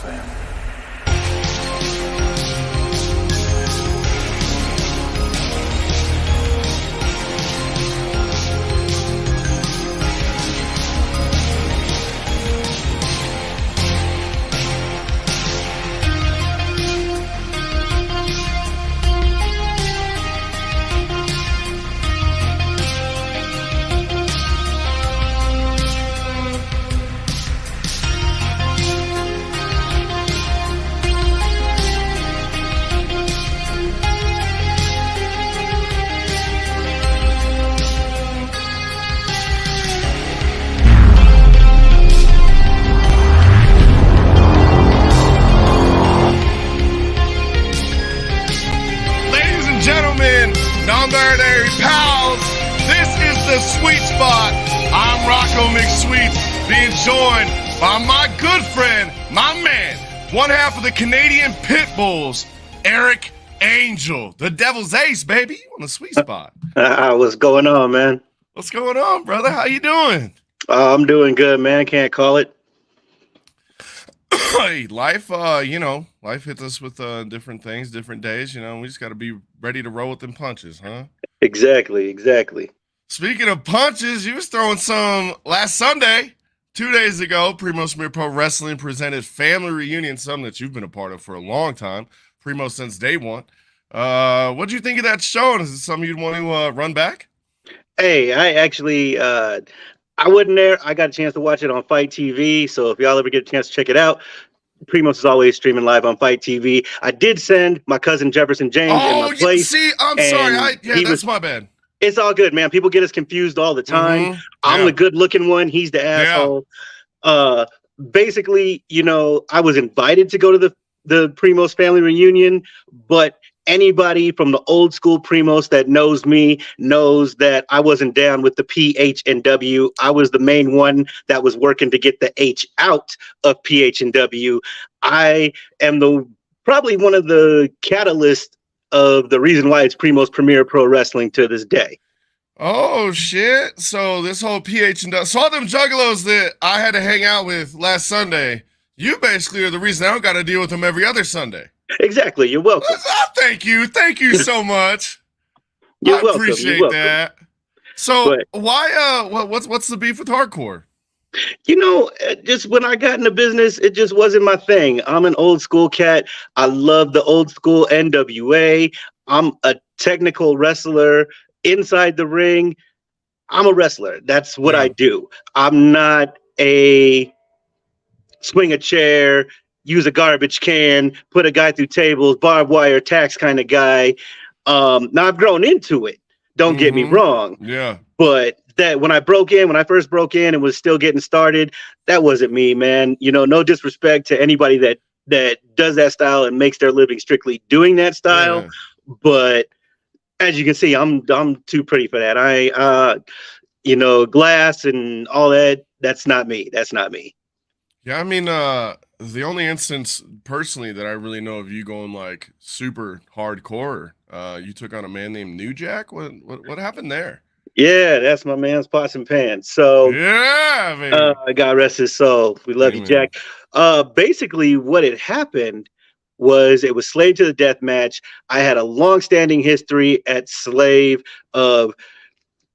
family. Non-binary pals, this is the Sweet Spot. I'm Rocco McSweet, being joined by my good friend, my man, one half of the Canadian Pit Bulls, Arik Angel, the Devil's Ace, baby, on the Sweet Spot. What's going on, man? What's going on, brother? How you doing? I'm doing good, man. Can't call it. Hey, life, life hits us with different things, different days. We just got to be ready to roll with them punches, huh? Exactly. Speaking of punches, you was throwing some last Sunday, 2 days ago. Primo Smear Pro Wrestling presented Family Reunion, something that you've been a part of for a long time. Primo since day one. What'd you think of that show? And is it something you'd want to run back? Hey, I actually, I wasn't there. I got a chance to watch it on Fight TV. So if y'all ever get a chance to check it out, Primos is always streaming live on Fight TV. I did send my cousin Jefferson James in my place. See, I'm sorry. That's my bad. It's all good, man. People get us confused all the time. Mm-hmm. I'm the good-looking one. He's the asshole. Yeah. Basically, I was invited to go to the Primos family reunion, but anybody from the old school Primos that knows me knows that I wasn't down with the PH and W. I was the main one that was working to get the H out of PH and W. I am probably one of the catalysts of the reason why it's Primos Premier Pro Wrestling to this day. Oh shit! So this whole PH and W, so all them juggalos that I had to hang out with last Sunday, you basically are the reason I don't got to deal with them every other Sunday. Exactly. You're welcome. Thank you so much. You're welcome. Appreciate that. So why? What's the beef with hardcore? Just when I got into business, it just wasn't my thing. I'm an old school cat. I love the old school NWA. I'm a technical wrestler inside the ring. I'm a wrestler. That's what I do. I'm not a swing a chair, use a garbage can, put a guy through tables, barbed wire tax kind of guy. Now I've grown into it. Don't get me wrong. Yeah. But that when I first broke in and was still getting started, that wasn't me, man. No disrespect to anybody that does that style and makes their living strictly doing that style. Yeah. But as you can see, I'm too pretty for that. Glass and all that, that's not me. Yeah, I mean, the only instance personally that I really know of you going like super hardcore, you took on a man named New Jack. What happened there? Yeah, that's my man's pots and pans. So yeah, baby. God rest his soul. We love you, Jack. Basically, what had happened was it was Slave to the Death match. I had a long-standing history at Slave of.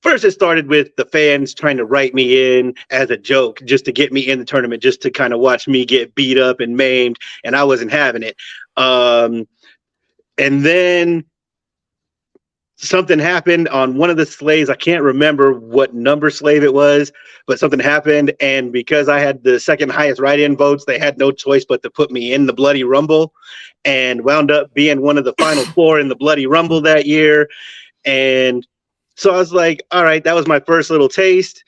First, it started with the fans trying to write me in as a joke just to get me in the tournament, just to kind of watch me get beat up and maimed, and I wasn't having it. And then something happened on one of the slaves. I can't remember what number slave it was, but something happened, and because I had the second highest write-in votes, they had no choice but to put me in the Bloody Rumble, and wound up being one of the final four in the Bloody Rumble that year. And so I was like, all right, that was my first little taste.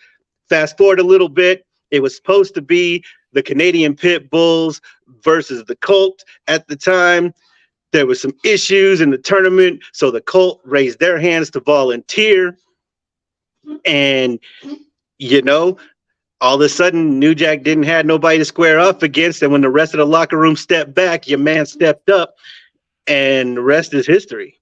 Fast forward a little bit. It was supposed to be the Canadian Pit Bulls versus the Cult at the time. There was some issues in the tournament, so the Cult raised their hands to volunteer. And, all of a sudden, New Jack didn't have nobody to square up against. And when the rest of the locker room stepped back, your man stepped up, and the rest is history.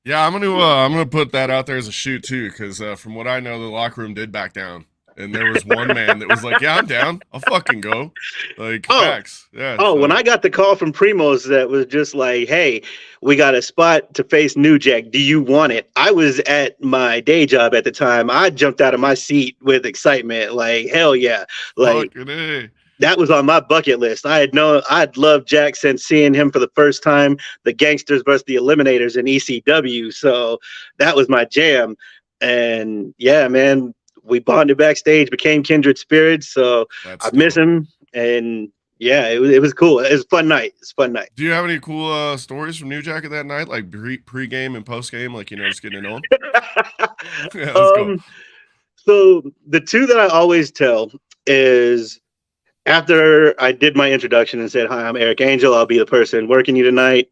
Yeah, I'm gonna put that out there as a shoot too, because from what I know, the locker room did back down And there was one man that was like, "Yeah, I'm down. I'll fucking go." Like, facts. Yeah. Oh, so. when I got the call from Primos that was just like, "Hey, we got a spot to face New Jack. Do you want it?" I was at my day job at the time. I jumped out of my seat with excitement. Like, hell yeah! Like, Fucking A. that was on my bucket list. I'd loved Jack since seeing him for the first time, the Gangsters versus the Eliminators in ECW. So that was my jam. And yeah, man, we bonded backstage, became kindred spirits. So I miss him. And yeah, it was cool. It was a fun night. It's a fun night. Do you have any cool stories from New Jack at that night? Like pre-game and post-game, like, just getting to know him? Yeah, let's go. So the two that I always tell is, after I did my introduction and said, "Hi, I'm Arik Angel. I'll be the person working you tonight."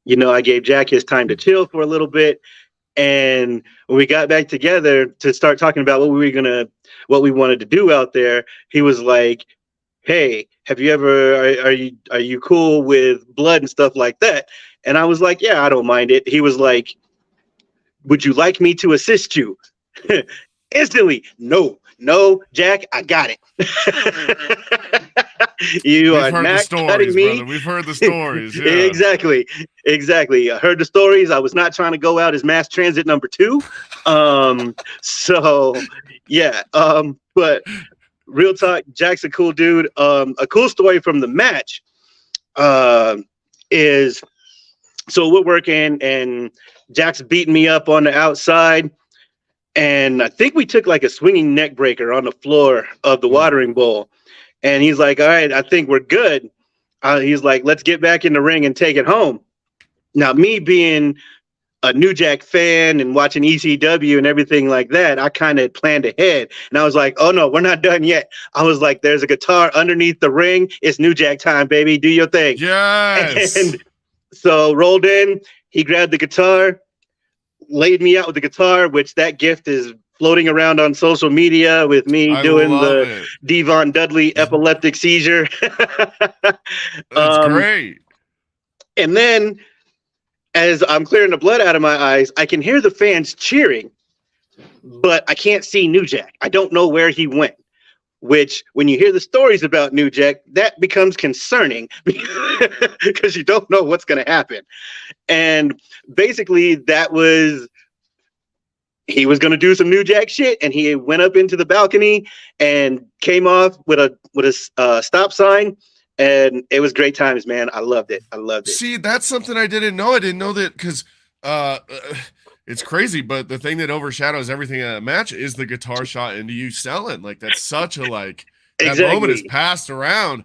I gave Jack his time to chill for a little bit. And when we got back together to start talking about what we wanted to do out there, he was like, "Hey, have you ever, are you cool with blood and stuff like that?" And I was like, "Yeah, I don't mind it." He was like, "Would you like me to assist you?" Instantly, no, Jack, I got it. We've are not cutting me. Brother. We've heard the stories. Yeah. Exactly. I heard the stories. I was not trying to go out as mass transit number 2. So yeah. But real talk, Jack's a cool dude. A cool story from the match is, so we're working and Jack's beating me up on the outside. And I think we took like a swinging neck breaker on the floor of the watering bowl. And he's like, "All right, I think we're good." He's like, "Let's get back in the ring and take it home." Now, me being a New Jack fan and watching ECW and everything like that, I kind of planned ahead. And I was like, "Oh, no, we're not done yet." I was like, "There's a guitar underneath the ring. It's New Jack time, baby. Do your thing." Yes. And so rolled in. He grabbed the guitar, laid me out with the guitar, which that gift is floating around on social media with me doing the Devon Dudley epileptic seizure. That's great. And then as I'm clearing the blood out of my eyes, I can hear the fans cheering, but I can't see New Jack. I don't know where he went, which when you hear the stories about New Jack, that becomes concerning because you don't know what's going to happen. And basically he was going to do some New Jack shit, and he went up into the balcony and came off with a stop sign, and it was great times, man. I loved it. See, that's something I didn't know. I didn't know that because it's crazy, but the thing that overshadows everything in that match is the guitar shot into you selling. Like, that's such a that moment is passed around.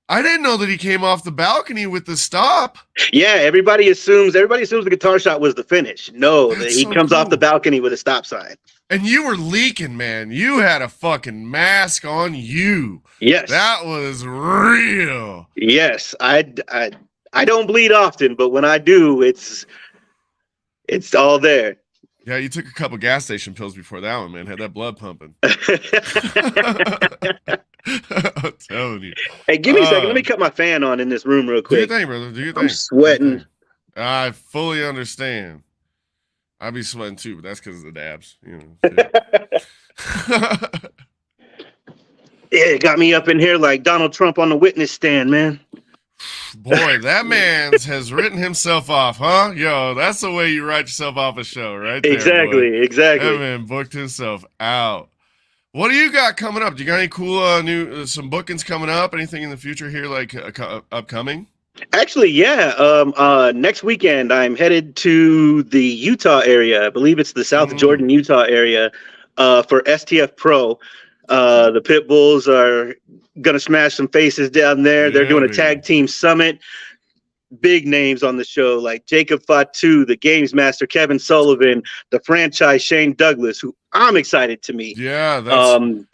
I didn't know that he came off the balcony with the stop. Yeah, everybody assumes the guitar shot was the finish. No, he comes off the balcony with a stop sign. And you were leaking, man. You had a fucking mask on you. Yes. That was real. Yes. I don't bleed often, but when I do, it's all there. Yeah, you took a couple gas station pills before that one, man. Had that blood pumping. I'm telling you. Hey, give me a second. Let me cut my fan on in this room real quick. Do your thing, brother. Do your thing. I'm sweating. I fully understand. I'd be sweating too, but that's because of the dabs. Yeah, it got me up in here like Donald Trump on the witness stand, man. Boy, that man has written himself off, huh? Yo, that's the way you write yourself off a show, right there. Exactly. That man booked himself out. What do you got coming up? Do you got any cool new some bookings coming up? Anything in the future here, like upcoming? Actually, yeah. Next weekend, I'm headed to the Utah area. I believe it's the South Jordan, Utah area for STF Pro. The Pit Bulls are going to smash some faces down there. They're doing a tag team summit. Big names on the show like Jacob Fatu, the Games Master Kevin Sullivan, the Franchise Shane Douglas, who I'm excited to meet. Yeah,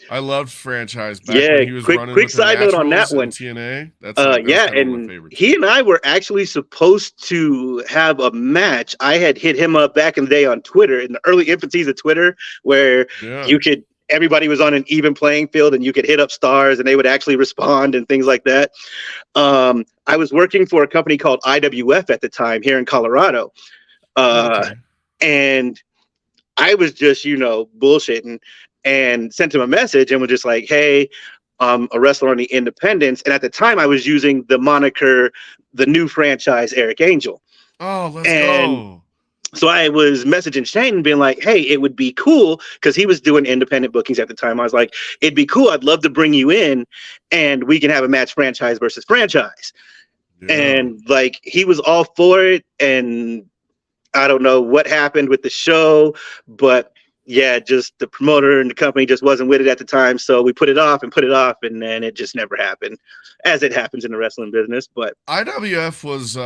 I loved Franchise. Back when he was quick side note on that one. TNA. That's and he and I were actually supposed to have a match. I had hit him up back in the day on Twitter, in the early infancies of Twitter, where everybody was on an even playing field and you could hit up stars and they would actually respond and things like that. I was working for a company called IWF at the time here in Colorado. And I was just, bullshitting. and sent him a message and was just like, hey, I'm a wrestler on the independents. And at the time I was using the moniker, the new franchise, Arik Angel. Oh, let's And go. so I was messaging Shane and being like, hey, it would be cool, because he was doing independent bookings at the time. I was like, it'd be cool. I'd love to bring you in and we can have a match, franchise versus franchise. Yeah. And like, he was all for it. And I don't know what happened with the show, but yeah, just the promoter and the company just wasn't with it at the time. So we put it off, and then it just never happened, as it happens in the wrestling business. But IWF was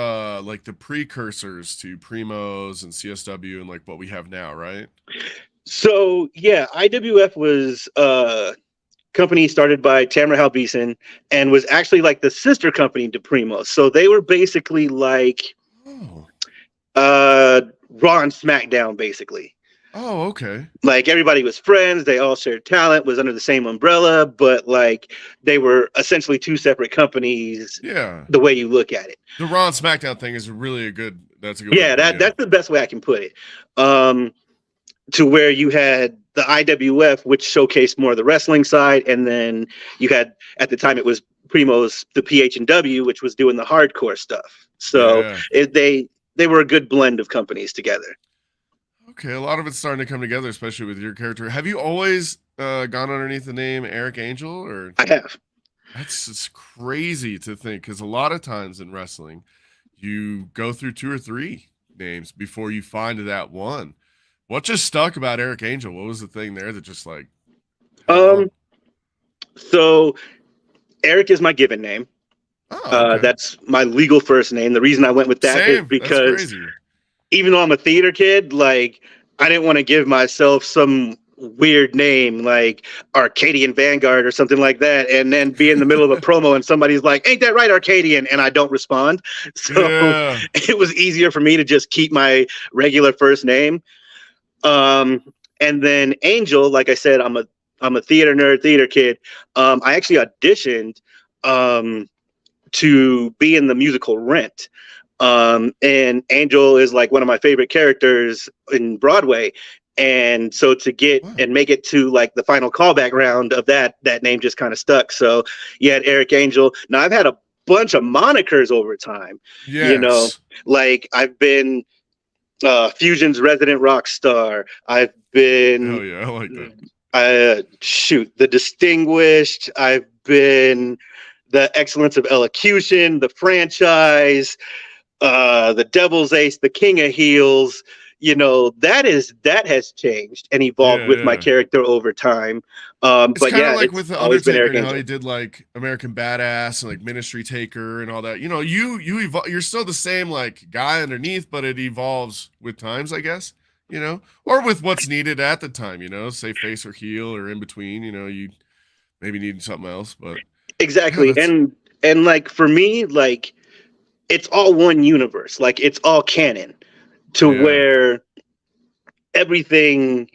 like the precursors to Primos and CSW and like what we have now, right? so yeah, IWF was company started by Tamara Halbeson and was actually like the sister company to Primos. So they were basically like Raw and SmackDown, basically. Oh, okay. Like everybody was friends, they all shared talent, was under the same umbrella, but like they were essentially two separate companies. Yeah. The way you look at it. The Raw and SmackDown thing is really a good. That's a good. Yeah, that's the best way I can put it. To where you had the IWF, which showcased more of the wrestling side, and then you had, at the time it was Primo's, the PH&W, which was doing the hardcore stuff. So they were a good blend of companies together. Okay, a lot of it's starting to come together, especially with your character. Have you always gone underneath the name Arik Angel, or? I have. It's crazy to think, because a lot of times in wrestling, you go through 2 or 3 names before you find that one. What just stuck about Arik Angel? What was the thing there that just like? So Arik is my given name. Oh, okay. That's my legal first name. The reason I went with that is because even though I'm a theater kid, like I didn't want to give myself some weird name like Arcadian Vanguard or something like that, and then be in the middle of a promo and somebody's like, ain't that right, Arcadian? And I don't respond. So it was easier for me to just keep my regular first name. And then Angel, like I said, I'm a theater nerd, theater kid. I actually auditioned to be in the musical Rent. And Angel is like one of my favorite characters in Broadway. And so to get and make it to like the final callback round of that name just kind of stuck. So you had Arik Angel. Now I've had a bunch of monikers over time. Yes. You know, like I've been Fusion's resident rock star. I've been I like that. The Distinguished. I've been the Excellence of Elocution, the Franchise, the Devil's Ace, the King of Heels. You know, that has changed and evolved with my character over time. But yeah, like with the Undertaker and how he did like American Badass and like Ministry Taker and all that. You know, you're still the same like guy underneath, but it evolves with times, I guess. You know, or with what's needed at the time. You know, say face or heel or in between. You know, you maybe need something else, but exactly. And like for me, like it's all one universe. Like it's all canon. To where everything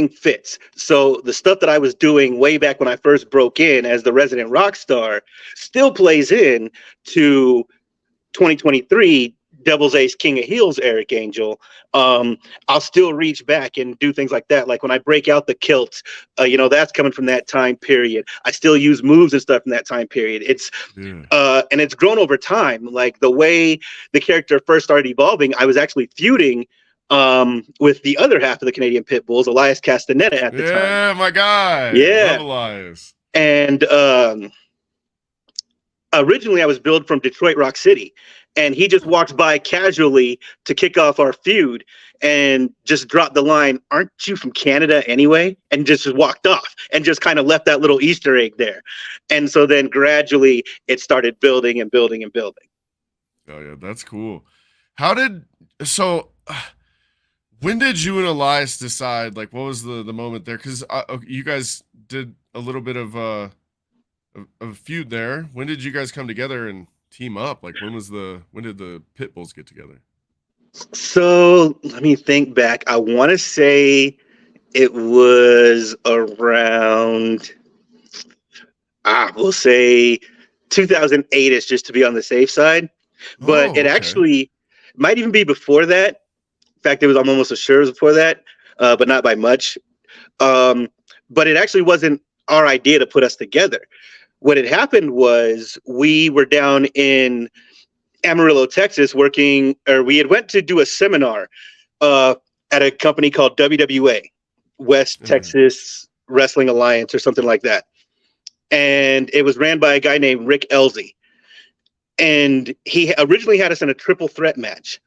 fits. So the stuff that I was doing way back when I first broke in as the resident rock star still plays in to 2023 Devil's Ace, King of Heels, Arik Angel. I'll still reach back and do things like that. Like when I break out the kilt, you know, that's coming from that time period. I still use moves and stuff from that time period. It's and it's grown over time. Like the way the character first started evolving, I was actually feuding with the other half of the Canadian Pitbulls, Elias Castaneda at the time. Yeah, my guy. Yeah. Love Elias. And originally I was billed from Detroit Rock City. And he just walked by casually to kick off our feud and just dropped the line, aren't you from Canada anyway? And just walked off and just kind of left that little Easter egg there. And so then gradually it started building and building and building. Oh, yeah, that's cool. When did you and Elias decide, like, what was the moment there? Because you guys did a little bit of a feud there. When did you guys come together and team up? Like when did the Pitbulls get together? So let me think back. I want to say it was around we'll say 2008ish, just to be on the safe side. But it actually might even be before that. In fact, I'm almost sure it was before that, but not by much. but it actually wasn't our idea to put us together. What had happened was we were down in Amarillo, Texas, we had went to do a seminar at a company called WWA, West Texas Wrestling Alliance or something like that. And it was ran by a guy named Rick Elzy. And he originally had us in a triple threat match,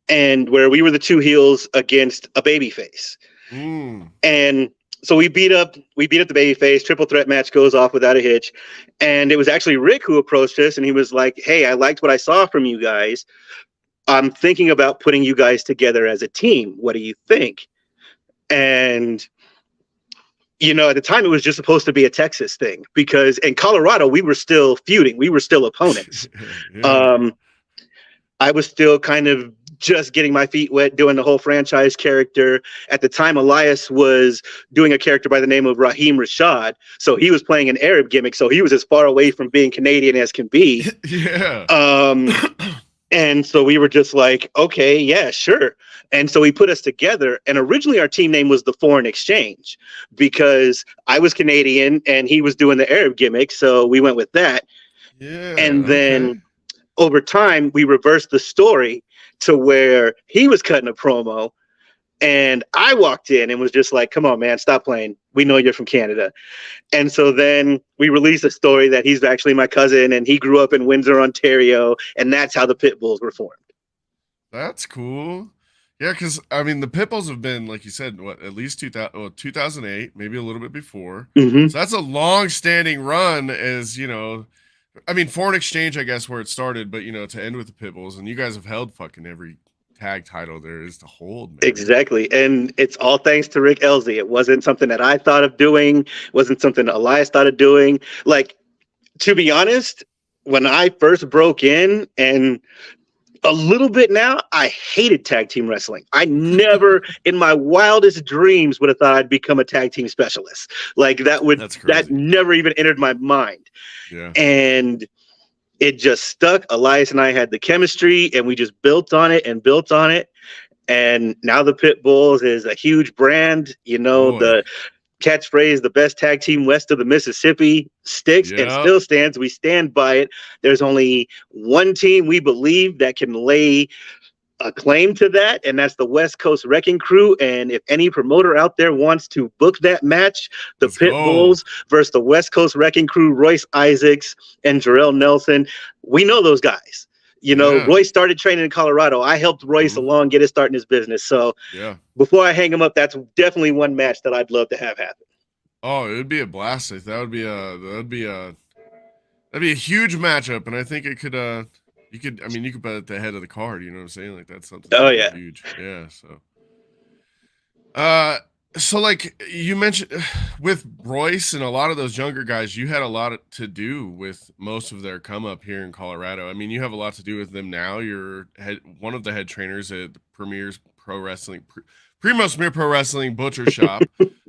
and where we were the two heels against a babyface. And so we beat up the babyface. Triple threat match goes off without a hitch. And it was actually Rick who approached us, and he was like, "Hey, I liked what I saw from you guys. I'm thinking about putting you guys together as a team. What do you think?" And at the time, it was just supposed to be a Texas thing, because in Colorado, we were still feuding. We were still opponents. I was still kind of just getting my feet wet doing the whole franchise character. At the time, Elias was doing a character by the name of Raheem Rashad. So he was playing an Arab gimmick. So he was as far away from being Canadian as can be. And so we were just like, okay, yeah, sure. And so he put us together. And originally our team name was the Foreign Exchange, because I was Canadian and he was doing the Arab gimmick. So we went with that. And then over time, we reversed the story to where he was cutting a promo and I walked in and was just like, "Come on, man, stop playing. We know you're from Canada." And so then we released a story that he's actually my cousin and he grew up in Windsor, Ontario. And that's how the Pitbulls were formed. That's cool. Yeah, because, I mean, the Pitbulls have been, like you said, at least 2008, maybe a little bit before. So that's a long-standing run as, I mean, Foreign Exchange, I guess, where it started, but, to end with the Pitbulls. And you guys have held fucking every tag title there is to hold, man. Exactly. And it's all thanks to Rick Elzy. It wasn't something that I thought of doing. It wasn't something Elias thought of doing. Like, to be honest, when I first broke in, and a little bit now, I hated tag team wrestling. I never in my wildest dreams would have thought I'd become a tag team specialist. Like that never even entered my mind. And it just stuck. Elias and I had the chemistry and we just built on it. And now the Pitbulls is a huge brand, the catchphrase, the best tag team west of the Mississippi, sticks and still stands. We stand by it. There's only one team we believe that can lay a claim to that, and that's the West Coast Wrecking Crew. And if any promoter out there wants to book that match, the Pitbulls versus the West Coast Wrecking Crew, Royce Isaacs and Jarrell Nelson, we know those guys. Royce started training in Colorado. I helped Royce along, get his start in his business. So before I hang him up, that's definitely one match that I'd love to have happen. Oh, it would be a blast. That'd be a huge matchup, and I think it could. You could put it at the head of the card. You know what I'm saying? Like that's something. Oh yeah, huge. Yeah. So like you mentioned with Royce and a lot of those younger guys, you had a lot to do with most of their come up here in Colorado. I mean, you have a lot to do with them now. You're one of the head trainers at the Premier's Pro Wrestling, Primos Premier Pro Wrestling Butcher Shop.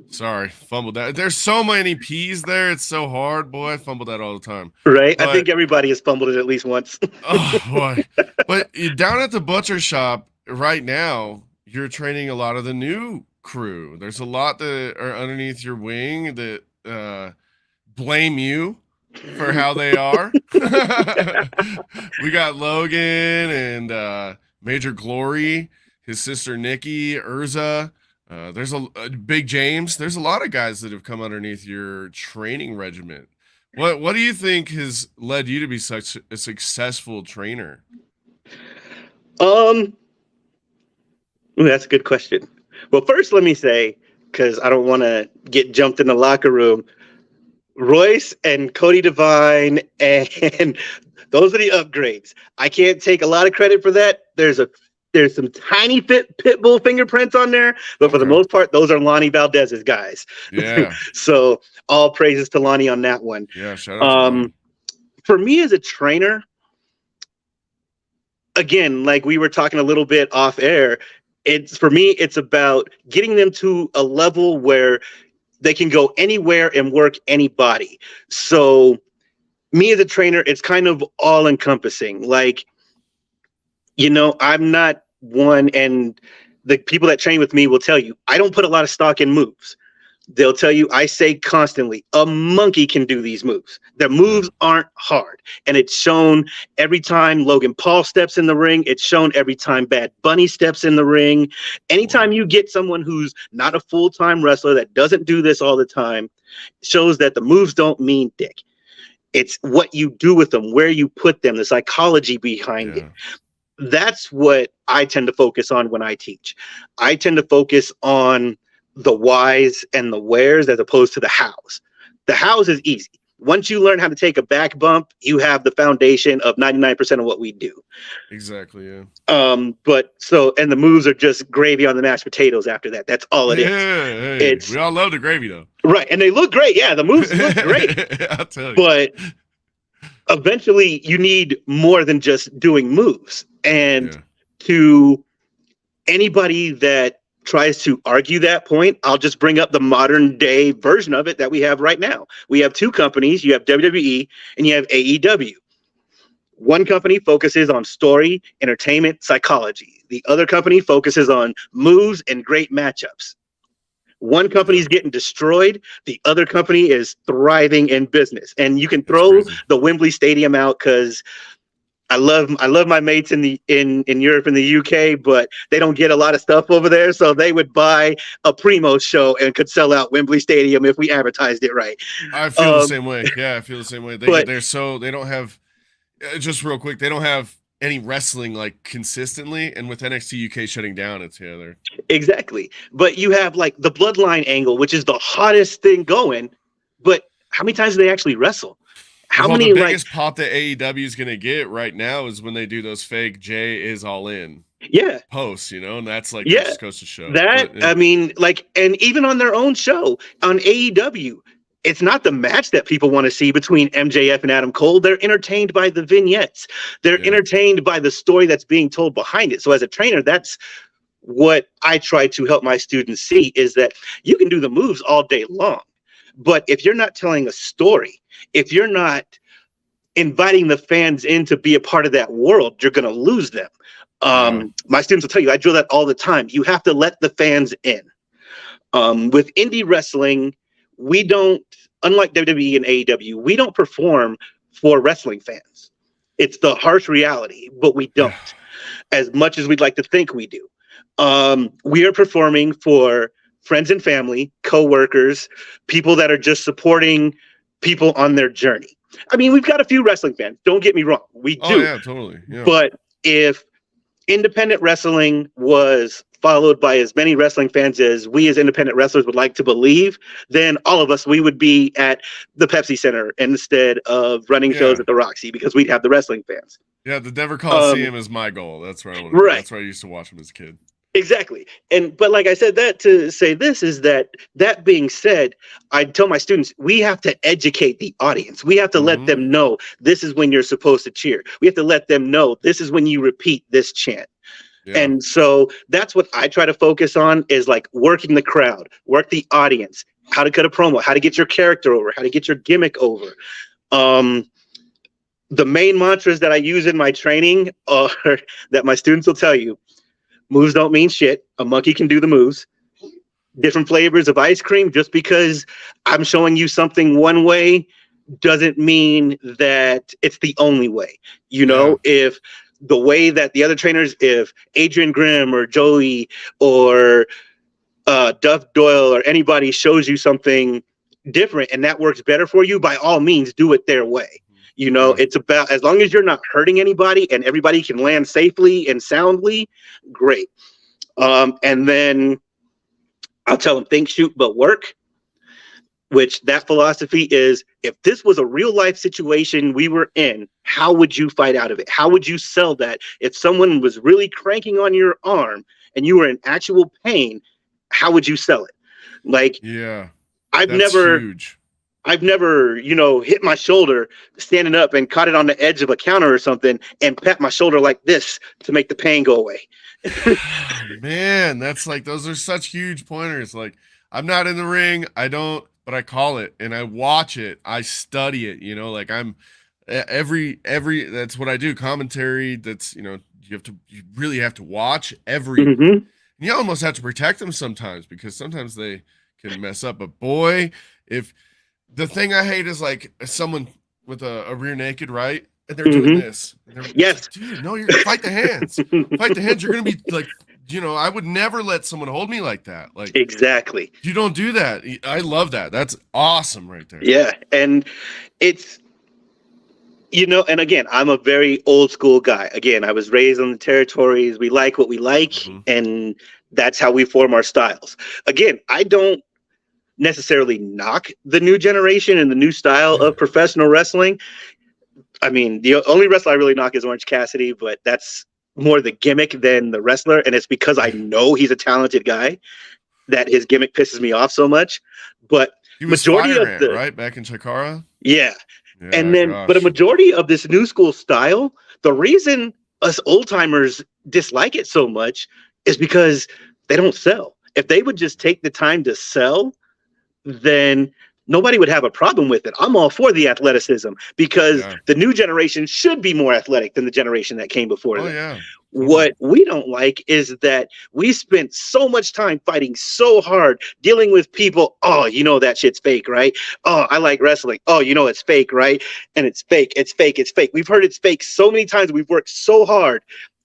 Sorry, fumbled that. There's so many P's there. It's so hard, boy. I fumble that all the time. Right. I think everybody has fumbled it at least once. Oh boy. But down at the Butcher Shop right now, you're training a lot of the new crew. There's a lot that are underneath your wing that blame you for how they are. We got Logan and Major Glory, his sister Nikki, Urza. There's a Big James. There's a lot of guys that have come underneath your training regiment. What do you think has led you to be such a successful trainer? That's a good question. Well, first, let me say, because I don't want to get jumped in the locker room, Royce and Cody Devine, and those are the upgrades. I can't take a lot of credit for that. There's some tiny Pitbull fingerprints on there, but for the most part, those are Lonnie Valdez's guys. Yeah. So all praises to Lonnie on that one. Yeah. Shout out to Lonnie. For me as a trainer, again, like we were talking a little bit off air, for me, it's about getting them to a level where they can go anywhere and work anybody. So me as a trainer, it's kind of all encompassing. Like, I'm not one, and the people that train with me will tell you, I don't put a lot of stock in moves. They'll tell you, I say constantly, a monkey can do these moves. The moves aren't hard. And it's shown every time Logan Paul steps in the ring. It's shown every time Bad Bunny steps in the ring. Anytime you get someone who's not a full-time wrestler that doesn't do this all the time, shows that the moves don't mean dick. It's what you do with them, where you put them, the psychology behind it. That's what I tend to focus on when I teach. I tend to focus on the whys and the wheres as opposed to the hows. The hows is easy. Once you learn how to take a back bump, you have the foundation of 99% of what we do. Exactly, yeah. But so, and the moves are just gravy on the mashed potatoes after that. That's all it is. Hey, we all love the gravy though. Right, and they look great. Yeah, the moves look great. I'll tell you. But eventually you need more than just doing moves. And to anybody that tries to argue that point, I'll just bring up the modern day version of it that we have right now. We have two companies. You have WWE and you have AEW. One company focuses on story, entertainment, psychology. The other company focuses on moves and great matchups. One company is getting destroyed. The other company is thriving in business. And you can throw the Wembley Stadium out because I love my mates in Europe and the UK, but they don't get a lot of stuff over there. So they would buy a Primo show and could sell out Wembley Stadium if we advertised it right. I feel the same way. Yeah, I feel the same way. They don't have, just real quick, they don't have any wrestling like consistently. And with NXT UK shutting down, it's they're exactly. But you have like the Bloodline angle, which is the hottest thing going. But how many times do they actually wrestle? How many? The biggest pop that AEW is going to get right now is when they do those fake Jay is all in posts, and that's like just goes to show that. I mean, like, and even on their own show on AEW, it's not the match that people want to see between MJF and Adam Cole. They're entertained by the vignettes. They're entertained by the story that's being told behind it. So as a trainer, that's what I try to help my students see, is that you can do the moves all day long, but if you're not telling a story, if you're not inviting the fans in to be a part of that world, you're going to lose them. My students will tell you, I drill that all the time. You have to let the fans in. With indie wrestling, we don't, unlike WWE and AEW, we don't perform for wrestling fans. It's the harsh reality, but we don't, as much as we'd like to think we do. We are performing for friends and family, co-workers, people that are just supporting people on their journey. I mean, we've got a few wrestling fans. Don't get me wrong. We do. Oh, yeah, totally. Yeah. But if independent wrestling was followed by as many wrestling fans as we as independent wrestlers would like to believe, then all of us, we would be at the Pepsi Center instead of running shows at the Roxy, because we'd have the wrestling fans. Yeah, the Denver Coliseum is my goal. That's where I want to be. That's where I used to watch them as a kid. Exactly. But like I said, that to say this is that being said, I tell my students, we have to educate the audience. We have to let them know this is when you're supposed to cheer. We have to let them know this is when you repeat this chant. Yeah. And so that's what I try to focus on, is like working the crowd, work the audience, how to cut a promo, how to get your character over, how to get your gimmick over. The main mantras that I use in my training are that my students will tell you: moves don't mean shit. A monkey can do the moves. Different flavors of ice cream. Just because I'm showing you something one way doesn't mean that it's the only way. If the way that the other trainers, if Adrian Grimm or Joey or Duff Doyle or anybody shows you something different and that works better for you, by all means, do it their way. It's about, as long as you're not hurting anybody and everybody can land safely and soundly, great. And then I'll tell them, think, shoot, but work, which that philosophy is, if this was a real life situation we were in, how would you fight out of it? How would you sell that? If someone was really cranking on your arm and you were in actual pain, how would you sell it? Like, I've never hit my shoulder standing up and caught it on the edge of a counter or something and pat my shoulder like this to make the pain go away. Man, that's like, those are such huge pointers. Like, I'm not in the ring. I don't, but I call it and I watch it. I study it, like I'm every, that's what I do. Commentary. That's, you really have to watch every, you almost have to protect them sometimes, because sometimes they can mess up. But boy, if the thing I hate is like someone with a rear naked, right? And they're doing this. And yes. Like, dude, no, you're fight the hands. Fight the hands. You're gonna be like, I would never let someone hold me like that. Like exactly. You don't do that. I love that. That's awesome right there. Yeah. And it's and again, I'm a very old school guy. Again, I was raised on the territories. We like what we like, and that's how we form our styles. Again, I don't necessarily knock the new generation and the new style of professional wrestling. I mean, the only wrestler I really knock is Orange Cassidy, but that's more the gimmick than the wrestler. And it's because I know he's a talented guy that his gimmick pisses me off so much. But he was majority of the right back in Chikara. Yeah. And then, but a majority of this new school style, the reason us old timers dislike it so much is because they don't sell. If they would just take the time to sell, then nobody would have a problem with it. I'm all for the athleticism because the new generation should be more athletic than the generation that came before them. Yeah. What we don't like is that we spent so much time fighting so hard, dealing with people. Oh, that shit's fake, right? Oh, I like wrestling. Oh, it's fake, right? And it's fake. It's fake. It's fake. We've heard it's fake so many times. We've worked so hard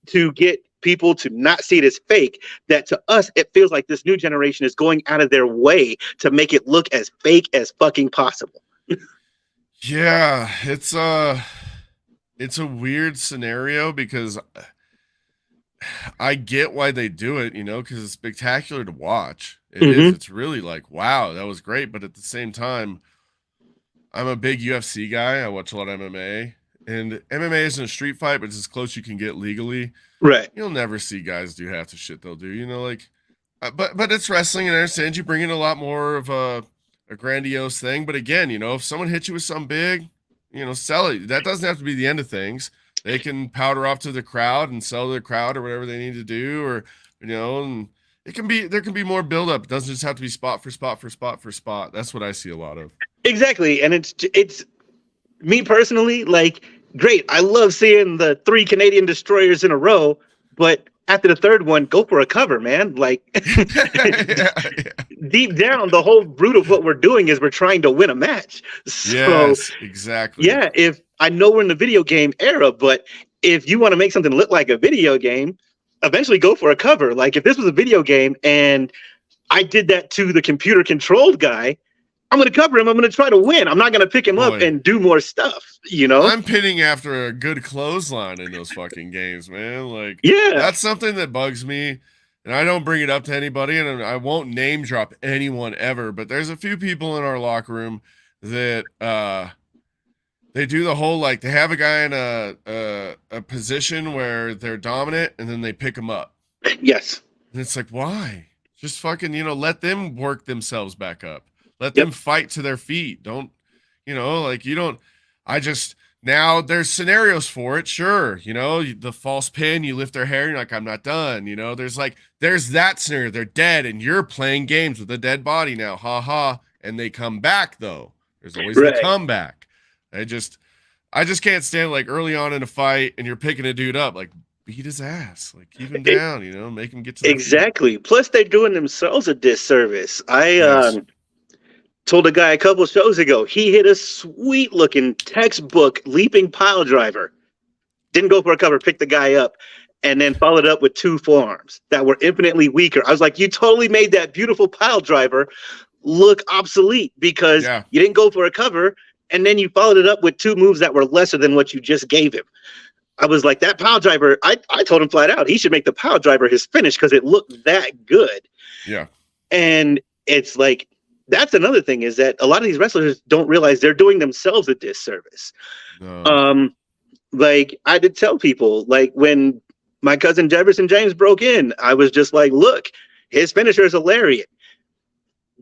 to get people to not see it as fake that to us it feels like this new generation is going out of their way to make it look as fake as fucking possible. Yeah, it's a weird scenario because I get why they do it, because it's spectacular to watch. It is. It's really like, wow, that was great. But at the same time, I'm a big UFC guy. I watch a lot of MMA. And MMA isn't a street fight, but it's as close you can get legally. Right. You'll never see guys do half the shit they'll do, but it's wrestling, and I understand you bring in a lot more of a grandiose thing. But again, if someone hits you with something big, sell it. That doesn't have to be the end of things. They can powder off to the crowd and sell to the crowd or whatever they need to do, or, and there can be more buildup. It doesn't just have to be spot for spot for spot for spot. That's what I see a lot of. Exactly. And it's me personally, like, great. I love seeing the 3 Canadian destroyers in a row, but after the third one, go for a cover, man. Like, deep down, the whole root of what we're doing is we're trying to win a match. So, yes, exactly. Yeah, if I know we're in the video game era, but if you want to make something look like a video game, eventually go for a cover. Like, if this was a video game and I did that to the computer controlled guy, I'm going to cover him. I'm going to try to win. I'm not going to pick him up and do more stuff, I'm pinning after a good clothesline in those fucking games, man. Like, that's something that bugs me, and I don't bring it up to anybody, and I won't name drop anyone ever, but there's a few people in our locker room that they do the whole, like, they have a guy in a position where they're dominant, and then they pick him up. Yes. And it's like, why? Just fucking, let them work themselves back up. Let them fight to their feet. Don't, now there's scenarios for it. Sure. The false pin, you lift their hair. You're like, I'm not done. There's that scenario. They're dead and you're playing games with a dead body now. Ha ha. And they come back though. There's always the comeback. I just can't stand like early on in a fight and you're picking a dude up, like beat his ass, like keep him down, make him get to exactly. Plus they're doing themselves a disservice. Told a guy a couple of shows ago, he hit a sweet looking textbook leaping pile driver. Didn't go for a cover, picked the guy up, and then followed up with 2 forearms that were infinitely weaker. I was like, you totally made that beautiful pile driver look obsolete because you didn't go for a cover, and then you followed it up with 2 moves that were lesser than what you just gave him. I was like, that pile driver, I told him flat out, he should make the pile driver his finish because it looked that good. Yeah. And it's like, that's another thing is that a lot of these wrestlers don't realize they're doing themselves a disservice. No. Like I did tell people, like when my cousin Jefferson James broke in, I was just like, look, his finisher is a lariat.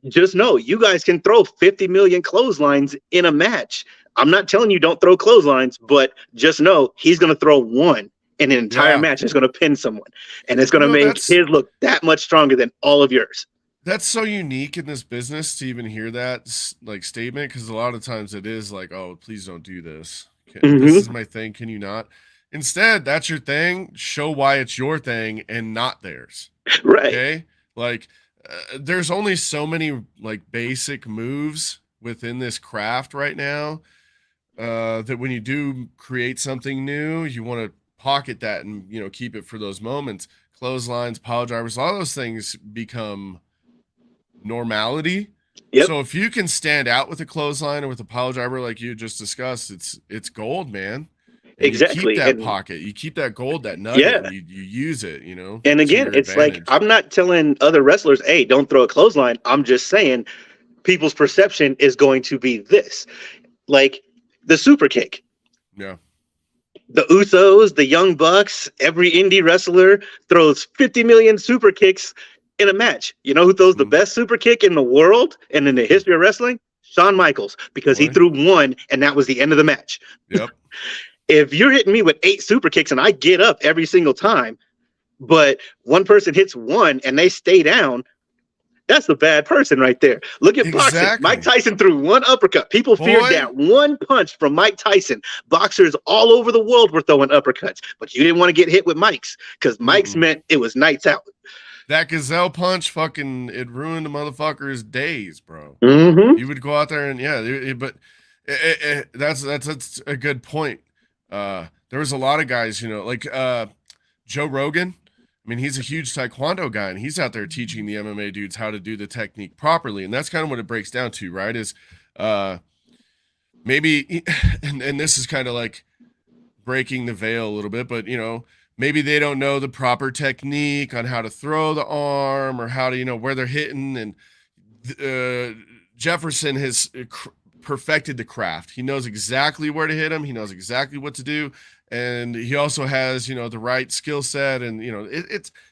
Just know you guys can throw 50 million clotheslines in a match. I'm not telling you don't throw clotheslines, but just know he's going to throw one in an entire match. It's going to pin someone, and it's going to make his look that much stronger than all of yours. That's so unique in this business to even hear that like statement, because a lot of times it is like, oh, please don't do this. This is my thing. Can you not? Instead, that's your thing. Show why it's your thing and not theirs. Right. Okay. Like there's only so many like basic moves within this craft right now, that when you do create something new, you want to pocket that and keep it for those moments. Clotheslines, pile drivers, all those things become normality. Yep. So if you can stand out with a clothesline or with a pile driver like you just discussed, it's gold, man. And you keep Exactly. that And pocket, you keep that gold, that nugget, yeah. and you use it, And to again, your it's like advantage. I'm not telling other wrestlers, hey, don't throw a clothesline. I'm just saying people's perception is going to be this. Like the super kick. Yeah. The Usos, the Young Bucks, every indie wrestler throws 50 million super kicks in a match. You know who throws the Mm, best super kick in the world and in the mm, history of wrestling? Shawn Michaels, because he boy. threw one and that was the end of the match. Yep. If you're hitting me with 8 super kicks and I get up every single time, but one person hits one and they stay down, that's the bad person right there. Look at boxing. Mike Exactly. Tyson threw one uppercut. People feared Boy. that one punch from Mike Tyson. Boxers all over the world were throwing uppercuts, but you didn't want to get hit with Mike's because Mike's Mm-mm. meant it was nights out. That gazelle punch, fucking, it ruined the motherfucker's days, bro. Mm-hmm. You would go out there and but that's a good point. There was a lot of guys, like Joe Rogan. I mean, he's a huge taekwondo guy, and he's out there teaching the MMA dudes how to do the technique properly, and that's kind of what it breaks down to, right? Is maybe, and this is kind of like breaking the veil a little bit, but maybe they don't know the proper technique on how to throw the arm or how to, where they're hitting. And Jefferson has perfected the craft. He knows exactly where to hit him. He knows exactly what to do. And he also has, the right skill set. And,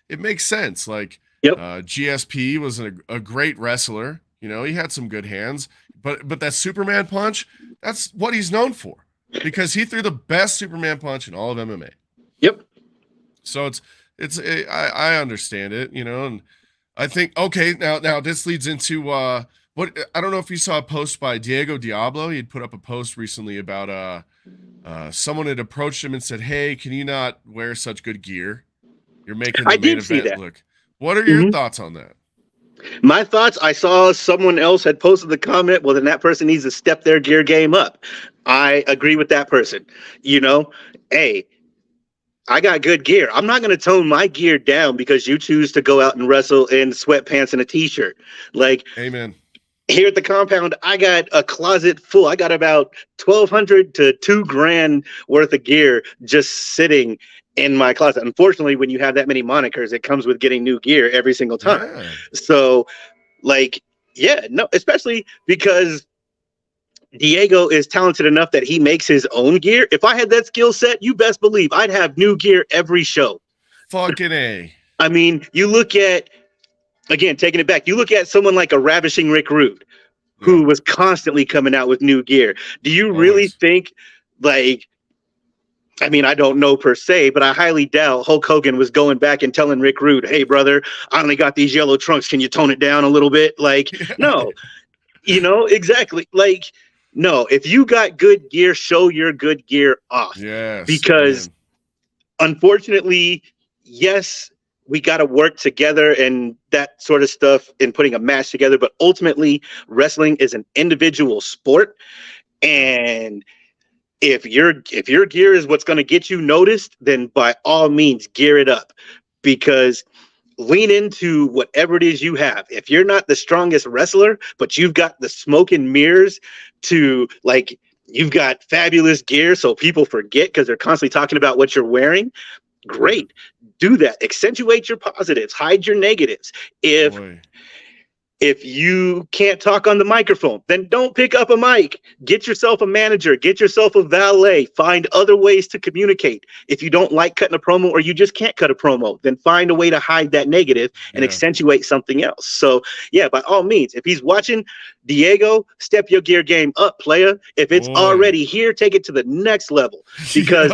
it makes sense. Like, Yep. GSP was a great wrestler. He had some good hands, but that Superman punch, that's what he's known for, because he threw the best Superman punch in all of MMA. Yep. So I understand it, and I think, okay, now this leads into what, I don't know if you saw a post by Diego Diablo. He had put up a post recently about someone had approached him and said, "Hey, can you not wear such good gear? You're making the I main did see event that. look." What are your Mhm. thoughts on that? My thoughts, I saw someone else had posted the comment, well, then that person needs to step their gear game up. I agree with that person. Hey, I got good gear. I'm not going to tone my gear down because you choose to go out and wrestle in sweatpants and a t-shirt. Like Amen. here at the compound, I got a closet full. I got about 1,200 to $2,000 worth of gear just sitting in my closet. Unfortunately, when you have that many monikers, it comes with getting new gear every single time. Yeah. So, like, yeah, no, especially because Diego is talented enough that he makes his own gear. If I had that skill set, you best believe I'd have new gear every show. Fucking A. I mean, you look at, again, taking it back, you look at someone like a ravishing Rick Rude, who was constantly coming out with new gear. Do you really think, like, I mean, I don't know per se, but I highly doubt Hulk Hogan was going back and telling Rick Rude, "Hey, brother, I only got these yellow trunks. Can you tone it down a little bit?" Like, no, exactly. Like, no, if you got good gear, show your good gear off. Yes. Because unfortunately, yes, we got to work together and that sort of stuff in putting a match together. But ultimately, wrestling is an individual sport. And if your gear is what's going to get you noticed, then by all means, gear it up. Because lean into whatever it is you have. If you're not the strongest wrestler, but you've got the smoke and mirrors to, like, you've got fabulous gear so people forget because they're constantly talking about what you're wearing, great. Do that. Accentuate your positives, hide your negatives. If you can't talk on the microphone, then don't pick up a mic. Get yourself a manager, get yourself a valet, find other ways to communicate. If you don't like cutting a promo or you just can't cut a promo, then find a way to hide that negative and accentuate something else. So, yeah, by all means, if he's watching, Diego, step your gear game up, player. If it's already here, take it to the next level. Because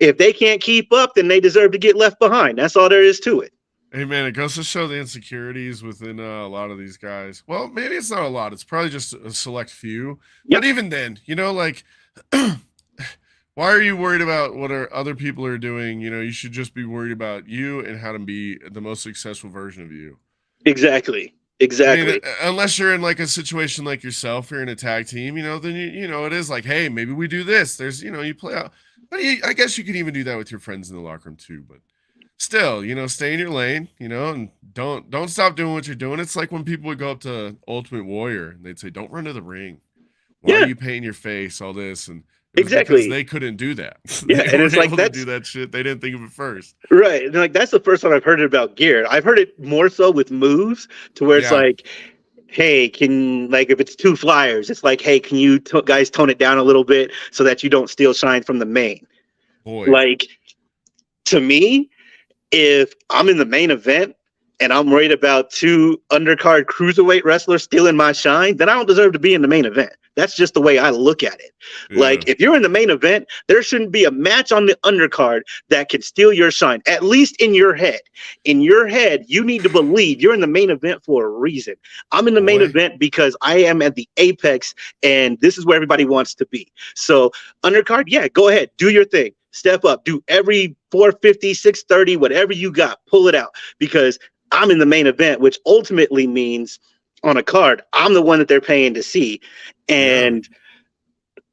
if they can't keep up, then they deserve to get left behind. That's all there is to it. Hey, man, it goes to show the insecurities within a lot of these guys. Well, maybe it's not a lot. It's probably just a select few. Yep. But even then, like, why are you worried about what other people are doing? You should just be worried about you and how to be the most successful version of you. Exactly. I mean, Exactly. unless you're in like a situation like yourself, you're in a tag team, then it is like, hey, maybe we do this. There's, you play out. But I guess you can even do that with your friends in the locker room too. But still, stay in your lane, and don't stop doing what you're doing. It's like when people would go up to Ultimate Warrior and they'd say, "Don't run to the ring. Why are Yeah, you painting your face? All this." And it was because exactly. they couldn't do that. Yeah, They and weren't it's like able to do that's that shit. They didn't think of it first. right. And like that's the first time I've heard it about gear. I've heard it more so with moves to where it's Yeah, like, hey, can like if it's two flyers, it's like, hey, can you guys tone it down a little bit so that you don't steal shine from the main? boy. Like to me, if I'm in the main event and I'm worried about two undercard cruiserweight wrestlers stealing my shine, then I don't deserve to be in the main event. That's just the way I look at it. Yeah. Like, if you're in the main event, there shouldn't be a match on the undercard that can steal your shine, at least in your head. In your head, you need to believe you're in the main event for a reason. I'm in the main Boy. event because I am at the apex, and this is where everybody wants to be. So, undercard, yeah, go ahead, do your thing. Step up, do every 450, 630, whatever you got, pull it out because I'm in the main event, which ultimately means on a card, I'm the one that they're paying to see. And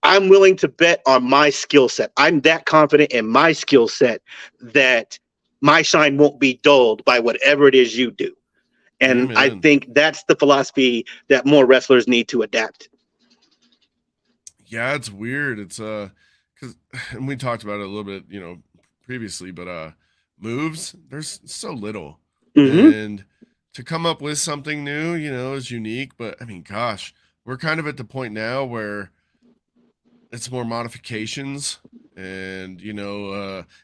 I'm willing to bet on my skill set. I'm that confident in my skill set that my shine won't be dulled by whatever it is you do. And Amen. I think that's the philosophy that more wrestlers need to adapt. Yeah, it's weird. It's because and we talked about it a little bit, previously, but moves, there's so little. Mm-hmm. And to come up with something new, is unique. But I mean, gosh, we're kind of at the point now where it's more modifications and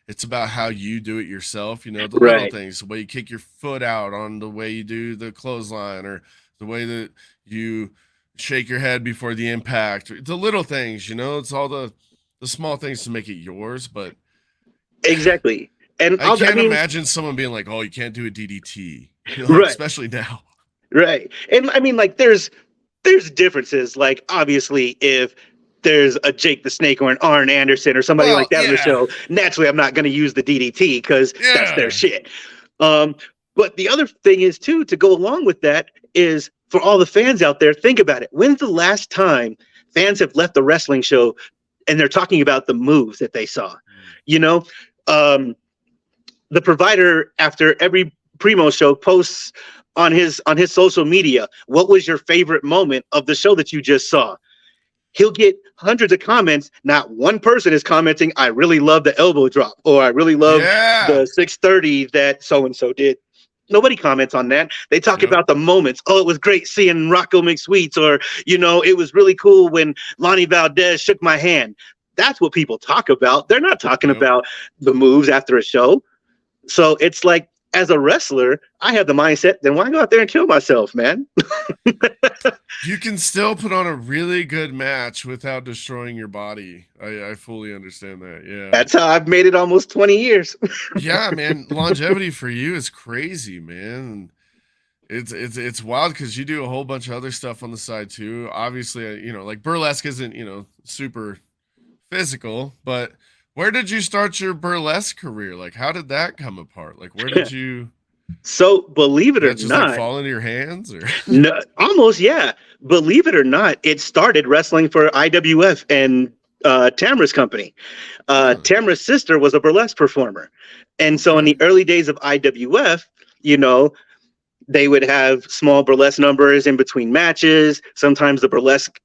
it's about how you do it yourself, the little Right. things, the way you kick your foot out, on the way you do the clothesline, or the way that you shake your head before the impact, the little things, it's all the small things to make it yours. But Exactly. And I can't mean, imagine someone being like, oh, you can't do a DDT, right. especially now. Right. And I mean, like, there's differences. Like, obviously, if there's a Jake the Snake or an Arn Anderson or somebody Well, like that on the yeah. show, naturally, I'm not going to use the DDT because that's their shit. But the other thing is, too, to go along with that is for all the fans out there, think about it. When's the last time fans have left the wrestling show and they're talking about the moves that they saw? The provider, after every Primo show, posts on his social media, what was your favorite moment of the show that you just saw? He'll get hundreds of comments. Not one person is commenting, I really love the elbow drop, or I really love the 630 that so-and-so did. Nobody comments on that. They talk about the moments. Oh, it was great seeing Rocco McSweets, or, it was really cool when Lonnie Valdez shook my hand. That's what people talk about. They're not talking about the moves after a show. So it's like, as a wrestler, I have the mindset, then why go out there and kill myself, man? You can still put on a really good match without destroying your body. I fully understand that. Yeah. That's how I've made it almost 20 years. Yeah, man. Longevity for you is crazy, man. It's wild because you do a whole bunch of other stuff on the side too. Obviously, like burlesque isn't, super physical, but where did you start your burlesque career? Like, how did that come apart? Like, where did you? So, believe it or just not, like fall into your hands, or no, almost, yeah. Believe it or not, it started wrestling for IWF and Tamra's company. Tamra's sister was a burlesque performer, and so in the early days of IWF, they would have small burlesque numbers in between matches. Sometimes the burlesque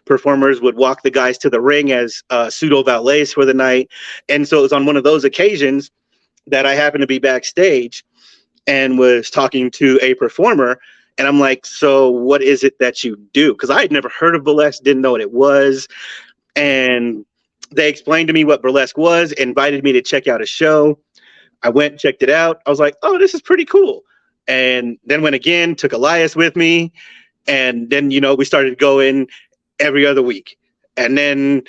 performers would walk the guys to the ring as pseudo valets for the night. And so it was on one of those occasions that I happened to be backstage and was talking to a performer. And I'm like, so what is it that you do? Because I had never heard of burlesque, didn't know what it was. And they explained to me what burlesque was, invited me to check out a show. I went, checked it out. I was like, oh, this is pretty cool. And then went again, took Elias with me. And then, we started going every other week. And then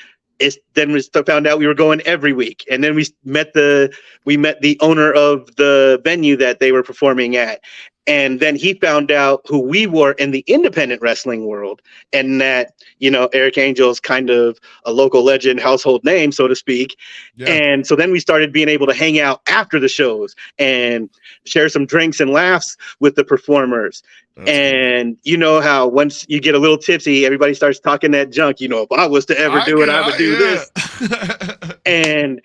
we found out we were going every week. And then we met the owner of the venue that they were performing at. And then he found out who we were in the independent wrestling world, and that, Arik Angel's kind of a local legend, household name, so to speak. Yeah. And so then we started being able to hang out after the shows and share some drinks and laughs with the performers. That's and cool. You know how once you get a little tipsy, everybody starts talking that junk. If I was to ever do it, I would do this. And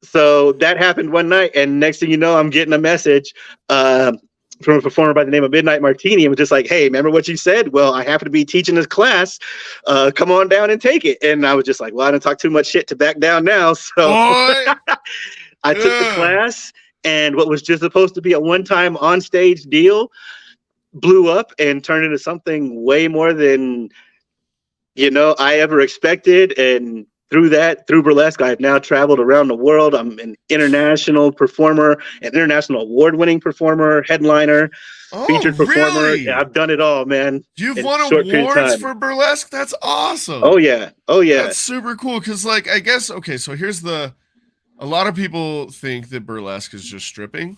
so that happened one night, and next thing you know, I'm getting a message from a performer by the name of Midnight Martini, and was just like, "Hey, remember what you said? Well, I happen to be teaching this class. Come on down and take it." And I was just like, "Well, I didn't talk too much shit to back down now." So I took the class, and what was just supposed to be a one-time on-stage deal blew up and turned into something way more than I ever expected. And through burlesque, I've now traveled around the world. I'm an international performer, an international award-winning performer, headliner, featured performer. Really? I've done it all, man. You've won awards for burlesque? That's awesome. Oh, yeah. That's super cool. Because, I guess, okay, so here's a lot of people think that burlesque is just stripping,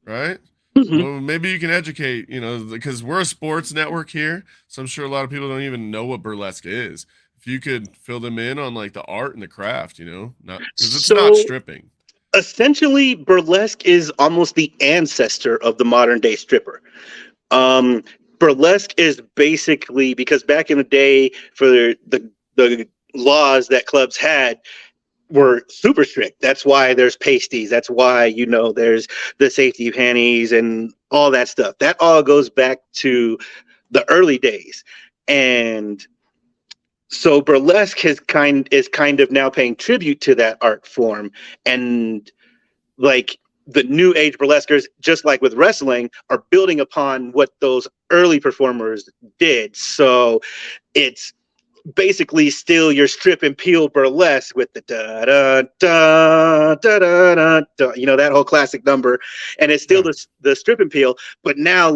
right? Mm-hmm. Well, maybe you can educate, because we're a sports network here, so I'm sure a lot of people don't even know what burlesque is. If you could fill them in on the art and the craft, because it's not stripping. Essentially, burlesque is almost the ancestor of the modern day stripper. Burlesque is basically, because back in the day, for the laws that clubs had were super strict. That's why there's pasties. That's why, there's the safety panties and all that stuff. That all goes back to the early days. And so burlesque is kind of now paying tribute to that art form. And the new age burlesquers, just like with wrestling, are building upon what those early performers did. So it's basically still your strip and peel burlesque with the da da da da da da da, that whole classic number, and it's still the strip and peel, but now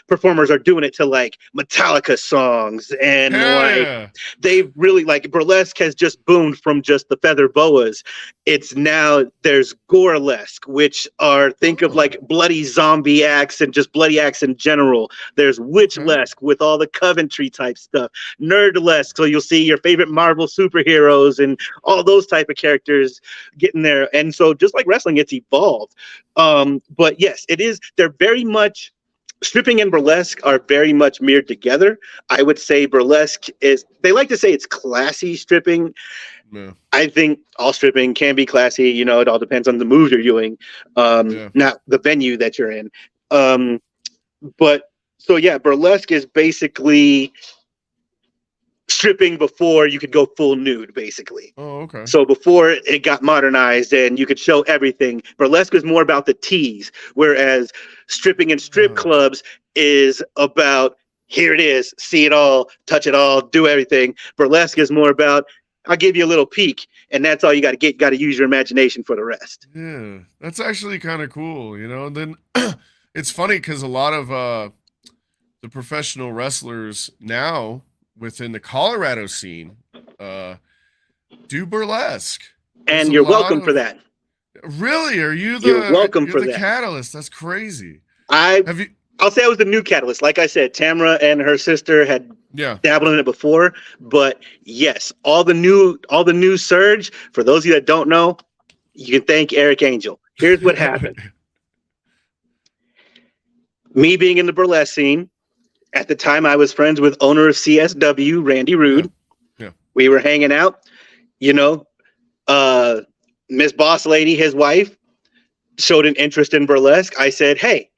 performers are doing it to Metallica songs, and they've really burlesque has just boomed from just the feather boas. It's now there's gorelesque, which are think of bloody zombie acts and just bloody acts in general. There's witchlesque with all the Coventry type stuff, nerdlesque. So you'll see your favorite Marvel superheroes and all those type of characters getting there. And so just like wrestling, it's evolved. But yes, it is. They're very much, stripping and burlesque are very much mirrored together. I would say burlesque is, they like to say it's classy stripping. Yeah. I think all stripping can be classy. It all depends on the move you're doing, not the venue that you're in. But so yeah, burlesque is basically stripping before you could go full nude, basically. Oh, okay. So before it got modernized and you could show everything, burlesque was more about the tease, whereas stripping in strip clubs is about, here it is, see it all, touch it all, do everything. Burlesque is more about, I'll give you a little peek, and that's all you got to get. You got to use your imagination for the rest. Yeah, that's actually kind of cool, And then it's funny because a lot of the professional wrestlers now within the Colorado scene do burlesque. And you're welcome for that. Really? Are you You're welcome for the that. catalyst? That's crazy. I'll say I was the new catalyst. Like I said, Tamara and her sister had dabbled in it before, but yes, all the new surge. For those of you that don't know, you can thank Arik Angel. Here's what happened. Me being in the burlesque scene, at the time I was friends with owner of CSW, Randy Rude. Yeah. We were hanging out, Miss Boss Lady, his wife, showed an interest in burlesque. I said, hey,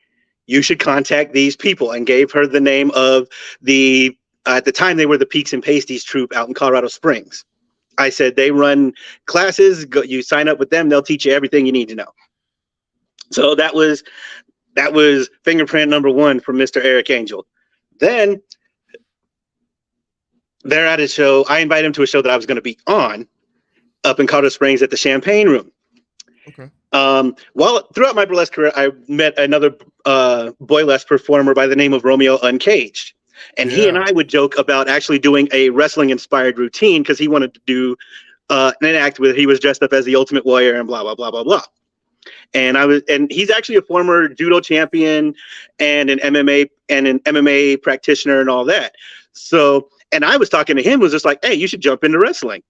you should contact these people, and gave her the name of at the time they were the Peaks and Pasties troupe out in Colorado Springs. I said, they run classes, you sign up with them, they'll teach you everything you need to know. So that was fingerprint number one from Mr. Arik Angel. Then they're at a show. I invited him to a show that I was going to be on up in Colorado Springs at the Champagne Room. Okay. Well, throughout my burlesque career, I met another boylesque performer by the name of Romeo Uncaged. And he and I would joke about actually doing a wrestling-inspired routine because he wanted to do an act where he was dressed up as the Ultimate Warrior and blah, blah, blah, blah, blah. and he's actually a former judo champion and an MMA practitioner and all that. So, and I was talking to him, was just like, hey, you should jump into wrestling,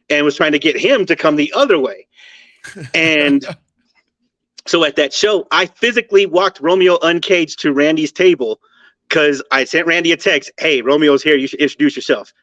and was trying to get him to come the other way. And so at that show, I physically walked Romeo uncaged to Randy's table because I sent Randy a text. Hey, Romeo's here. You should introduce yourself.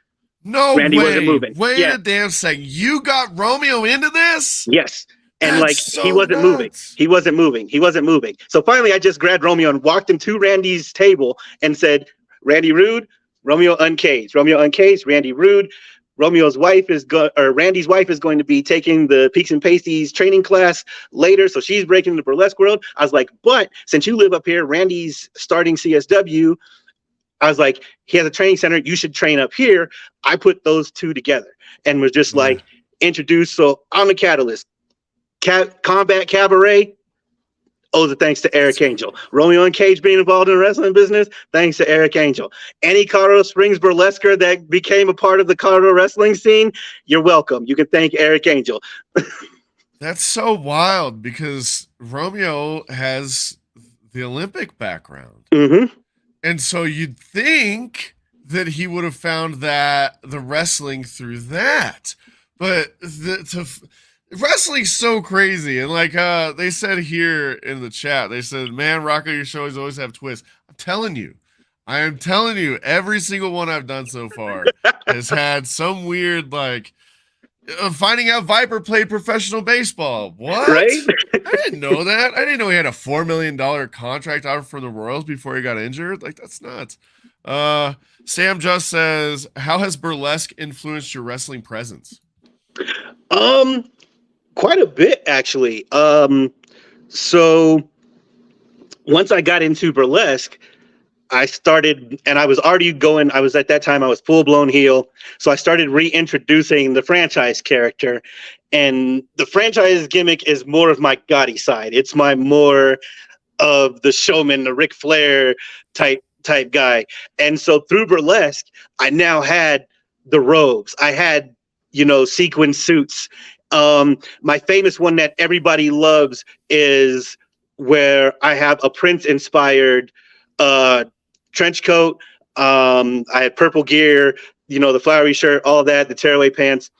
No Randy way. wasn't moving. Wait a damn second. You got Romeo into this? Yes. And That's so he wasn't moving. He wasn't moving. So finally I just grabbed Romeo and walked him to Randy's table and said, Randy Rude, Romeo uncaged. Romeo uncaged, Randy Rude. Randy's wife is going to be taking the Peaks and Pasties training class later, so she's breaking the burlesque world. I was like, but since you live up here, Randy's starting CSW. I was like, he has a training center. You should train up here. I put those two together and was just like introduced. So I'm a catalyst. Combat Cabaret owes a thanks to Arik Angel. Romeo Uncaged being involved in the wrestling business, thanks to Arik Angel. Any Colorado Springs burlesquer that became a part of the Colorado wrestling scene, you're welcome. You can thank Arik Angel. That's so wild because Romeo has the Olympic background. Mm-hmm. And so you'd think that he would have found the wrestling through that. But wrestling's so crazy. And like they said here in the chat, they said, man, Rocco, your shows always have twists. I am telling you, every single one I've done so far has had some weird, like, finding out Viper played professional baseball. What? Right? I didn't know that. I didn't know he had a $4 million contract offer from the Royals before he got injured. Like, that's nuts. Sam just says, how has burlesque influenced your wrestling presence? Quite a bit, actually. So once I got into burlesque, I started, and I was at that time, I was full blown heel. So I started reintroducing the franchise character, and the franchise gimmick is more of my gaudy side. It's my more of the showman, the Ric Flair type guy. And so through burlesque, I now had the robes. I had, sequin suits. My famous one that everybody loves is where I have a Prince inspired trench coat. I had purple gear, the flowery shirt, all that, the tearaway pants.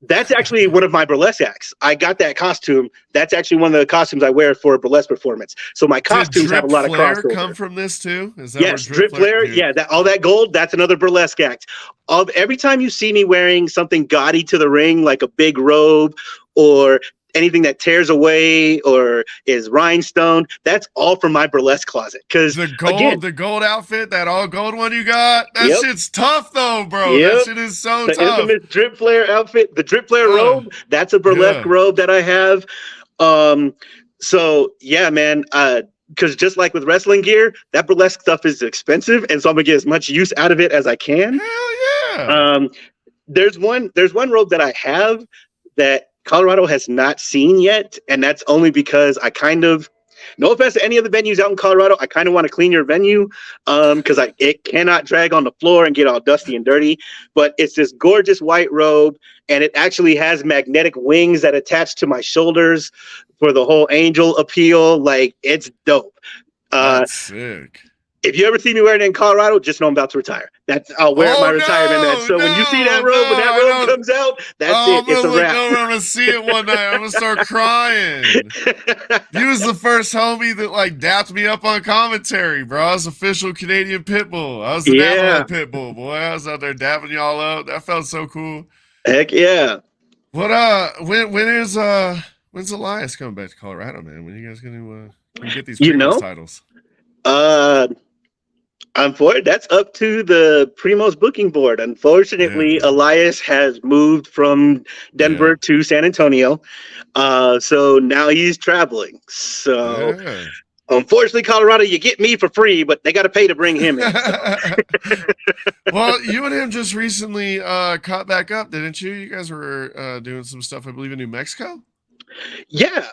That's actually one of my burlesque acts. I got that costume. That's actually one of the costumes I wear for a burlesque performance. So my costumes have a lot of crossover. Did come from this too? Is that yes, drip flare. Yeah, all that gold. That's another burlesque act. Every time you see me wearing something gaudy to the ring, like a big robe or anything that tears away or is rhinestone, that's all from my burlesque closet. Because the gold outfit, that all gold one you got, that shit's tough though, bro. That shit is so tough. The infamous drip flare outfit, the drip flare robe, that's a burlesque robe that I have. So yeah, man, because just like with wrestling gear, that burlesque stuff is expensive, and so I'm gonna get as much use out of it as I can. Hell yeah. There's one robe that I have that Colorado has not seen yet, and that's only because I kind of, no offense to any of the venues out in Colorado, I kind of want to clean your venue because it cannot drag on the floor and get all dusty and dirty. But it's this gorgeous white robe, and it actually has magnetic wings that attach to my shoulders for the whole angel appeal. Like, it's dope. That's sick. If you ever see me wearing it in Colorado, just know I'm about to retire. I'll wear my retirement match. So when you see that robe, when that robe comes out, that's it. It's a wrap. I'm gonna see it one night. I'm gonna start crying. You was the first homie that like dapped me up on commentary, bro. I was official Canadian Pitbull. I was the Navajo Pitbull, boy. I was out there dapping y'all up. That felt so cool. Heck yeah. What when's Elias coming back to Colorado, man? When are you guys gonna get these titles? That's up to the Primo's booking board. Unfortunately, Elias has moved from Denver to San Antonio. So now he's traveling. So unfortunately, Colorado, you get me for free, but they got to pay to bring him in. Well, you and him just recently caught back up, didn't you? You guys were doing some stuff, I believe, in New Mexico? Yeah.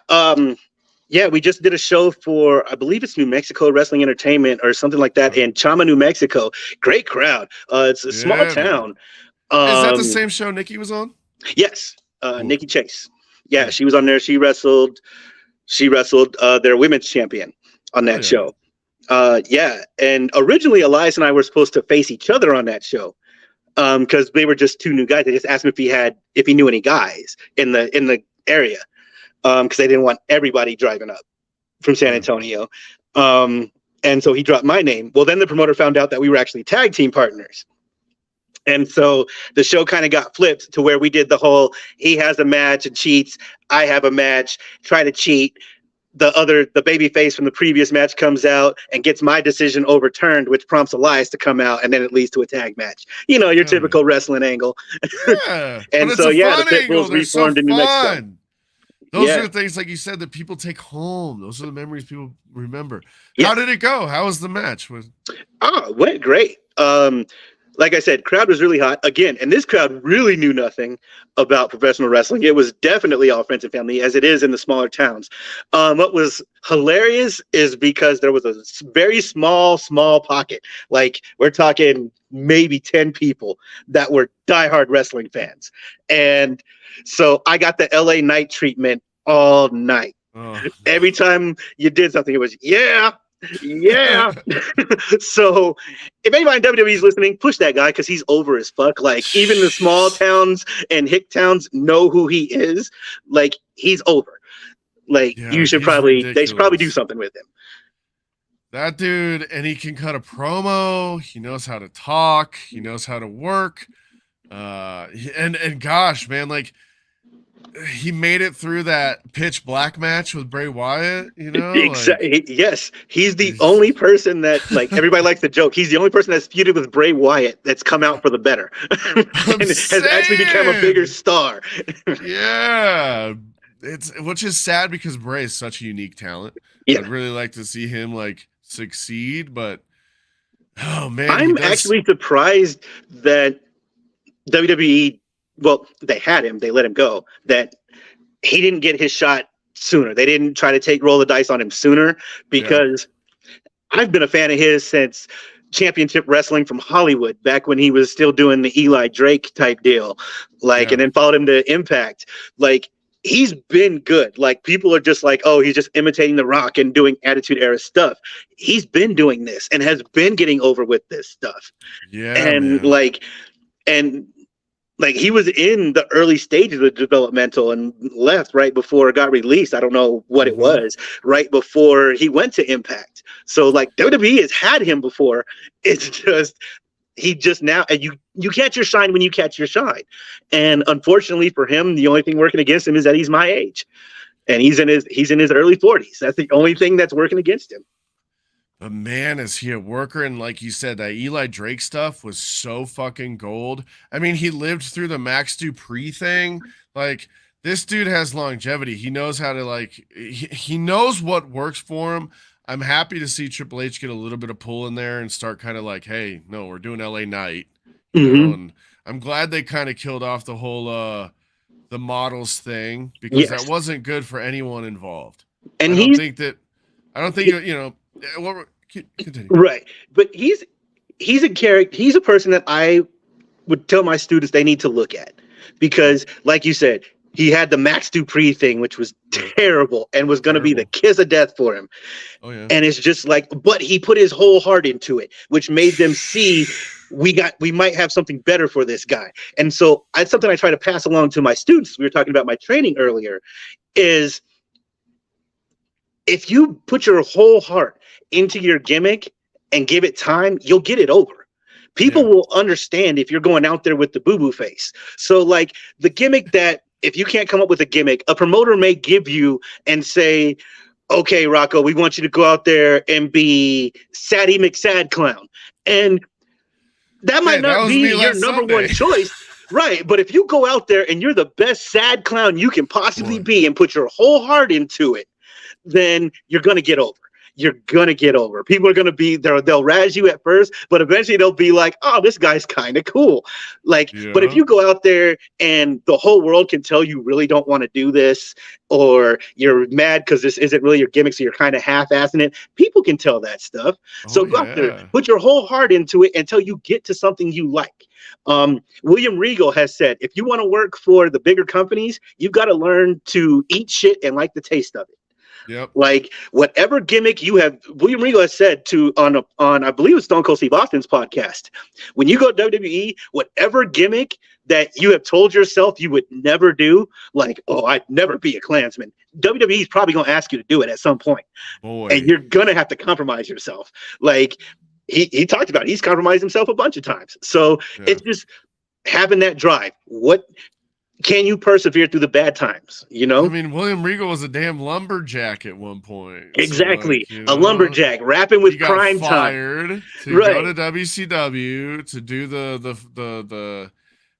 Yeah, we just did a show for, I believe it's New Mexico Wrestling Entertainment or something like that in Chama, New Mexico. Great crowd. It's a small town. Is that the same show Nikki was on? Yes, Nikki Chase. Yeah, she was on there. She wrestled She wrestled their women's champion on that show. Yeah, and originally Elias and I were supposed to face each other on that show because they were just two new guys. They just asked him if he knew any guys in the area because they didn't want everybody driving up from San Antonio. And so he dropped my name. Well, then the promoter found out that we were actually tag team partners. And so the show kind of got flipped to where we did the whole, he has a match and cheats, I have a match, try to cheat. The baby face from the previous match comes out and gets my decision overturned, which prompts Elias to come out, and then it leads to a tag match. You know, your typical wrestling angle. Yeah. And so, the Pitbulls reformed in New Mexico. Those are the things, like you said, that people take home. Those are the memories people remember. How did it go? How was the match? Went great. Like I said, crowd was really hot again, and this crowd really knew nothing about professional wrestling. It was definitely all friends and family, as it is in the smaller towns. What was hilarious is because there was a very small pocket. Like, we're talking maybe 10 people that were diehard wrestling fans. And so I got the LA night treatment all night. Every time you did something, it was, yeah. So if anybody in WWE is listening, push that guy because he's over as fuck. Like, even the small towns and hick towns know who he is. Like, he's over. Like, they should probably do something with him. That dude, and he can cut a promo. He knows how to talk. He knows how to work. And gosh, man, like, he made it through that pitch black match with Bray Wyatt, you know? Exactly. Yes. He's the only person that, like, everybody likes the joke. He's the only person that's feuded with Bray Wyatt that's come out for the better and has actually become a bigger star. Yeah. Which is sad because Bray is such a unique talent. Yeah. I'd really like to see him, like, succeed, but oh man. I'm actually surprised that WWE, well, they had him, they let him go, that he didn't get his shot sooner. They didn't try to roll the dice on him sooner, because I've been a fan of his since Championship Wrestling from Hollywood, back when he was still doing the Eli Drake type deal, like, and then followed him to Impact. Like, he's been good. Like, people are just like, oh, he's just imitating The Rock and doing Attitude Era stuff. He's been doing this and has been getting over with this stuff. Yeah, and man. Like, he was in the early stages of developmental and left right before it got released. I don't know what it was, right before he went to Impact. So, like, WWE has had him before. It's just, he just now, and you catch your shine when you catch your shine. And unfortunately for him, the only thing working against him is that he's my age. And he's in his early 40s. That's the only thing that's working against him. But man, is he a worker? And like you said, that Eli Drake stuff was so fucking gold. I mean, he lived through the Max Dupree thing. Like, this dude has longevity. He knows how to, like, he knows what works for him. I'm happy to see Triple H get a little bit of pull in there and start kind of like, hey, no, we're doing LA Night. You know, and I'm glad they kind of killed off the whole the models thing, because that wasn't good for anyone involved. And I don't think you know. Continue. Right, but he's a character. He's a person that I would tell my students they need to look at, because, like you said, he had the Max Dupree thing, which was terrible and was going to be the kiss of death for him. Oh yeah, and it's just like, but he put his whole heart into it, which made them see we might have something better for this guy. And so it's something I try to pass along to my students. We were talking about my training earlier, is if you put your whole heart into your gimmick and give it time, you'll get it over. People will understand if you're going out there with the boo-boo face. So, like, the gimmick that, if you can't come up with a gimmick, a promoter may give you and say, okay, Rocco, we want you to go out there and be Sadie McSad Clown. And that might not be your number one choice. Right. But if you go out there and you're the best sad clown you can possibly be and put your whole heart into it, then you're going to get over. You're going to get over. People are going to be there. They'll razz you at first, but eventually they'll be like, oh, this guy's kind of cool. Like, but if you go out there and the whole world can tell you really don't want to do this, or you're mad because this isn't really your gimmick, so you're kind of half-assing it, people can tell that stuff. So go out there, put your whole heart into it until you get to something you like. William Regal has said, if you want to work for the bigger companies, you've got to learn to eat shit and like the taste of it. Yep. Like whatever gimmick you have, William Regal has said on I believe it was Stone Cold Steve Austin's podcast. When you go to WWE, whatever gimmick that you have told yourself you would never do, like, oh, I'd never be a Klansman. WWE is probably going to ask you to do it at some point. Boy. And you're going to have to compromise yourself. Like he talked about it. He's compromised himself a bunch of times. So it's just having that drive. What can you persevere through the bad times? You know, I mean, William Regal was a damn lumberjack at one point. Exactly, so, a lumberjack rapping with Crime Time. Fired to go to WCW to do the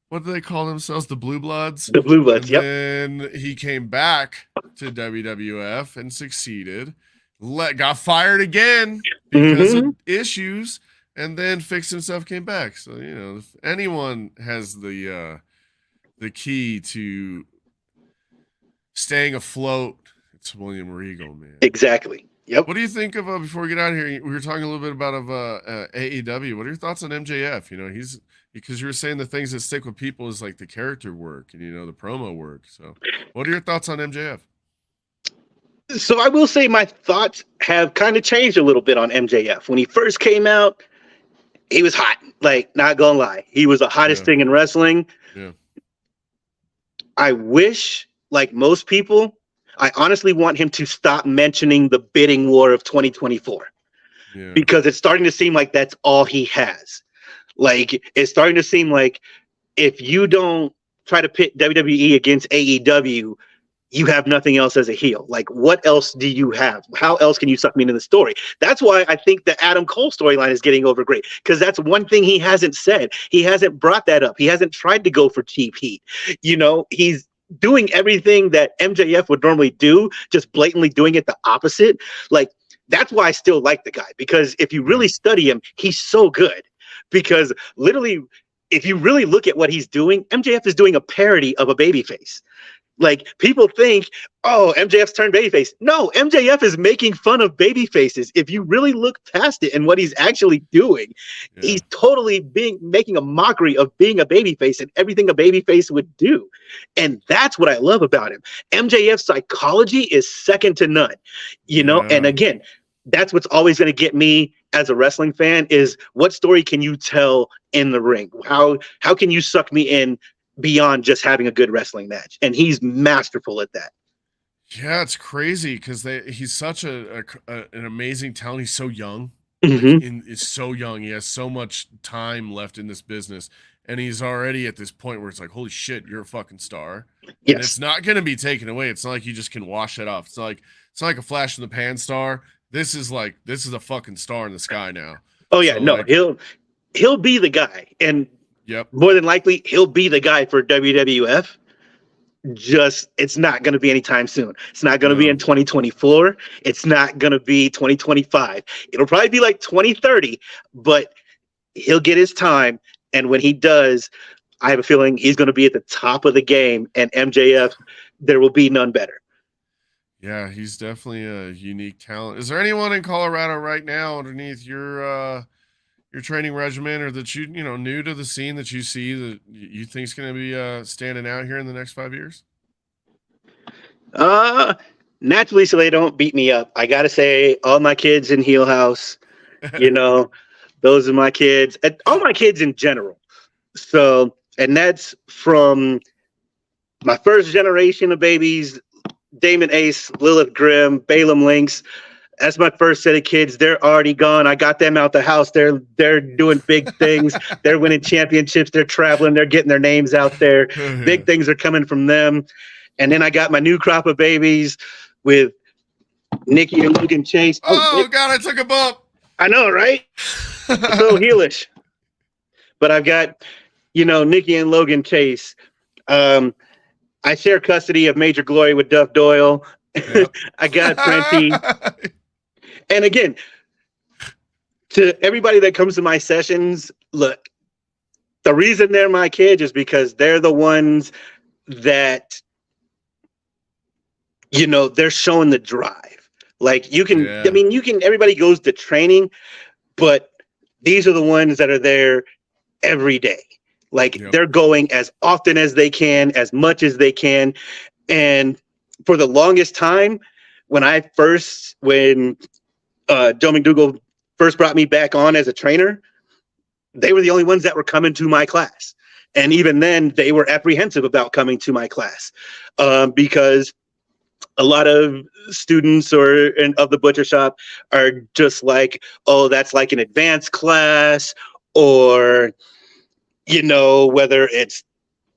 what do they call themselves? The Blue Bloods. The Blue Bloods. Yep. Then he came back to WWF and succeeded. Got fired again because of issues, and then fixed himself, came back. So if anyone has the key to staying afloat, it's William Regal, man. Exactly. Yep. What do you think of before we get out of here? We were talking a little bit about AEW. What are your thoughts on MJF? He's because you were saying the things that stick with people is like the character work and the promo work. So, what are your thoughts on MJF? So I will say my thoughts have kind of changed a little bit on MJF. When he first came out, he was hot. Like, not gonna lie, he was the hottest thing in wrestling. Yeah. I wish, like most people, I honestly want him to stop mentioning the bidding war of 2024 because it's starting to seem like that's all he has. Like, it's starting to seem like if you don't try to pit WWE against AEW, you have nothing else as a heel. Like, what else do you have? How else can you suck me into the story? That's why I think the Adam Cole storyline is getting over great, because that's one thing he hasn't said. He hasn't brought that up. He hasn't tried to go for cheap heat. He's doing everything that MJF would normally do, just blatantly doing it the opposite. Like, that's why I still like the guy, because if you really study him, he's so good. Because literally, if you really look at what he's doing, MJF is doing a parody of a babyface. Like, people think, oh, MJF's turned babyface. No, MJF is making fun of babyfaces. If you really look past it and what he's actually doing, he's totally making a mockery of being a babyface and everything a babyface would do. And that's what I love about him. MJF's psychology is second to none, And again, that's what's always going to get me as a wrestling fan is what story can you tell in the ring? How can you suck me in beyond just having a good wrestling match? And he's masterful at that. Yeah, it's crazy because he's such an amazing talent. He's so young. Is so young. He has so much time left in this business, and he's already at this point where it's like, holy shit, you're a fucking star. Yes. And it's not going to be taken away. It's not like you just can wash it off. It's not like a flash in the pan star. This is a fucking star in the sky now. Oh yeah, he'll be the guy, and more than likely he'll be the guy for WWF. Just, it's not going to be anytime soon. It's not going to be in 2024. It's not going to be 2025. It'll probably be like 2030, but he'll get his time. And when he does, I have a feeling he's going to be at the top of the game, and MJF, there will be none better. Yeah, he's definitely a unique talent. Is there anyone in Colorado right now underneath your training regimen, or that new to the scene that you see that you think is going to be standing out here in the next 5 years? Naturally, so they don't beat me up, I gotta say all my kids in Heel House, those are my kids, and all my kids in general. So, and that's from my first generation of babies, Damon Ace, Lilith Grimm, Balaam Lynx. That's my first set of kids. They're already gone. I got them out the house. They're doing big things. They're winning championships. They're traveling. They're getting their names out there. Big things are coming from them. And then I got my new crop of babies with Nikki and Logan Chase. Oh God, I took a bump. I know, right? So heelish. But I've got, Nikki and Logan Chase. I share custody of Major Glory with Duff Doyle. Yep. I got Prenti. And again, to everybody that comes to my sessions, look, the reason they're my kids is because they're the ones that, they're showing the drive. Like, everybody goes to training, but these are the ones that are there every day. Like, they're going as often as they can, as much as they can. And for the longest time, when Joe McDougal first brought me back on as a trainer, they were the only ones that were coming to my class. And even then, they were apprehensive about coming to my class because a lot of students of the butcher shop are just like, oh, that's like an advanced class, or, whether it's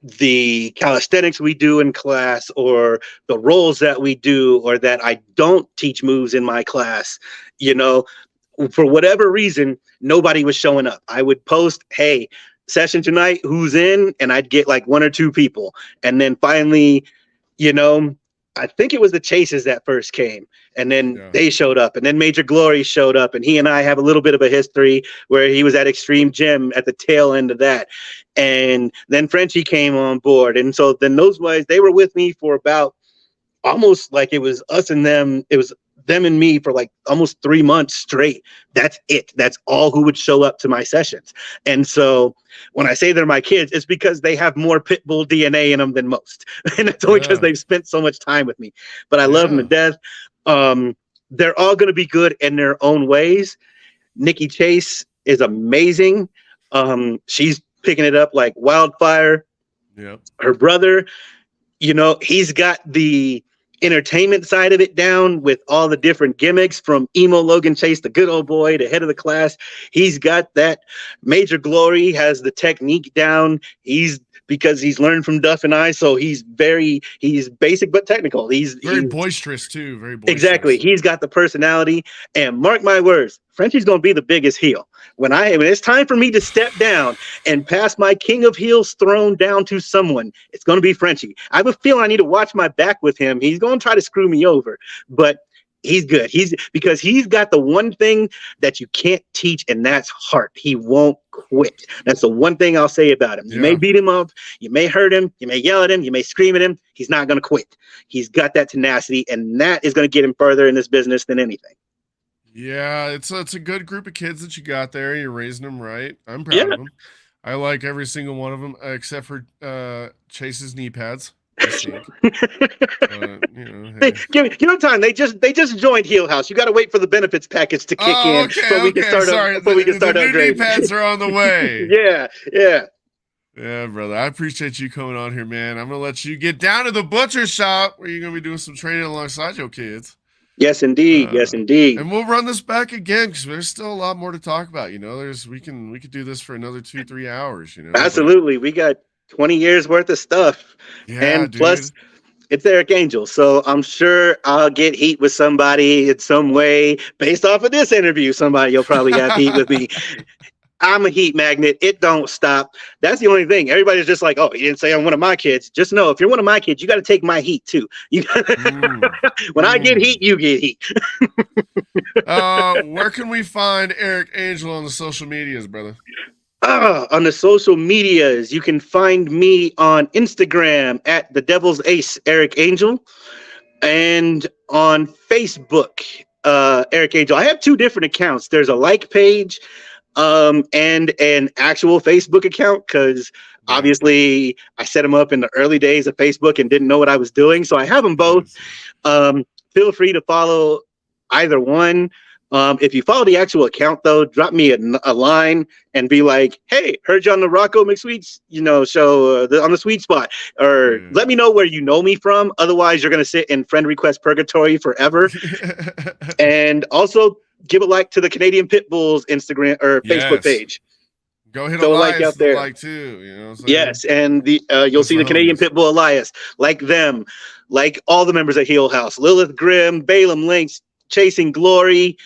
the calisthenics we do in class or the roles that we do, or that I don't teach moves in my class, for whatever reason, nobody was showing up. I would post, hey, session tonight, who's in? And I'd get like 1 or 2 people. And then finally, I think it was the Chases that first came, and then they showed up, and then Major Glory showed up, and he and I have a little bit of a history where he was at Extreme Gym at the tail end of that. And then Frenchie came on board. And so then those guys, they were with me for about almost like it was us and them. It was them and me for like almost 3 months straight. That's it. That's all who would show up to my sessions. And so when I say they're my kids, it's because they have more pit bull DNA in them than most. And it's only because they've spent so much time with me. But I love them to death. They're all going to be good in their own ways. Nikki Chase is amazing. She's picking it up like wildfire. Yeah. Her brother, he's got the entertainment side of it down with all the different gimmicks, from emo Logan Chase, the good old boy, to head of the class. He's got that. Major Glory has the technique down. Because he's learned from Duff and I, so he's basic but technical. He's very boisterous too. Very boisterous. Exactly. He's got the personality. And mark my words, Frenchie's gonna be the biggest heel. When it's time for me to step down and pass my king of heels throne down to someone, it's gonna be Frenchie. I have a feeling I need to watch my back with him. He's gonna try to screw me over, but he's good. Because he's got the one thing that you can't teach, and that's heart. He won't quit. That's the one thing I'll say about him. You may beat him up, you may hurt him, you may yell at him, you may scream at him. He's not going to quit. He's got that tenacity, and that is going to get him further in this business than anything. Yeah, it's a good group of kids that you got there. You're raising them right. I'm proud of them. I like every single one of them, except for Chase's knee pads. Hey. Give them time. They just joined Heel House. You got to wait for the benefits package to kick in before we can start. Before we can start upgrading. The pads are on the way. Yeah, brother. I appreciate you coming on here, man. I'm gonna let you get down to the butcher shop where you're gonna be doing some training alongside your kids. Yes, indeed. Yes, indeed. And we'll run this back again because there's still a lot more to talk about. We could do this for another 2-3 hours. Absolutely. We got 20 years worth of stuff. Yeah, and dude. Plus it's Arik Angel, so I'm sure I'll get heat with somebody in some way. Based off of this interview, somebody will probably have heat with me. I'm a heat magnet. It don't stop. That's the only thing. Everybody's just like, oh, he didn't say I'm one of my kids. Just know, if you're one of my kids, you got to take my heat too. When I get heat, you get heat. Where can we find Arik Angel on the social medias, brother? On the social medias, you can find me on Instagram at the Devil's Ace Arik Angel, and on Facebook, Arik Angel. I have 2 different accounts. There's a like page, and an actual Facebook account, because obviously I set them up in the early days of Facebook and didn't know what I was doing. So I have them both. Feel free to follow either one. If you follow the actual account, though, drop me a line and be like, hey, heard you on the Rocco McSweets, show on the Sweet Spot, or let me know where you know me from. Otherwise, you're going to sit in friend request purgatory forever. And also give a like to the Canadian Pitbull's Instagram or Facebook page. Go hit a like out there. Like too, Yes, and you'll see the Canadian Pitbull Elias, like them, like all the members of Heel House, Lilith Grimm, Balaam Lynx, Chasing Glory,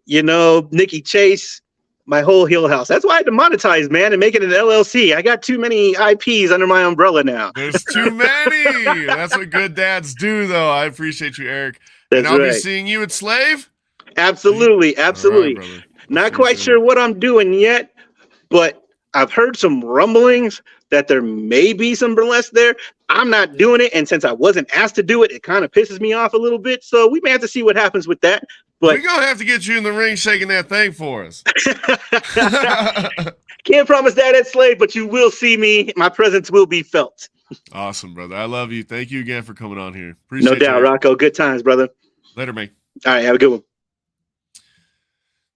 Nikki Chase, my whole Heel House. That's why I demonetized, man, and make it an LLC. I got too many IPs under my umbrella now. There's too many. That's what good dads do, though. I appreciate you, Arik. That's and I'll right. be seeing you at Slave? Absolutely. Right, not quite sure what I'm doing yet, but I've heard some rumblings that there may be some burlesque there. I'm not doing it, and since I wasn't asked to do it, it kind of pisses me off a little bit. So we may have to see what happens with that. But we're gonna have to get you in the ring shaking that thing for us. Can't promise that at Slave, but you will see me. My presence will be felt. Awesome, brother. I love you. Thank you again for coming on here. Appreciate no doubt, you. Rocco. Good times, brother. Later, mate. All right, have a good one.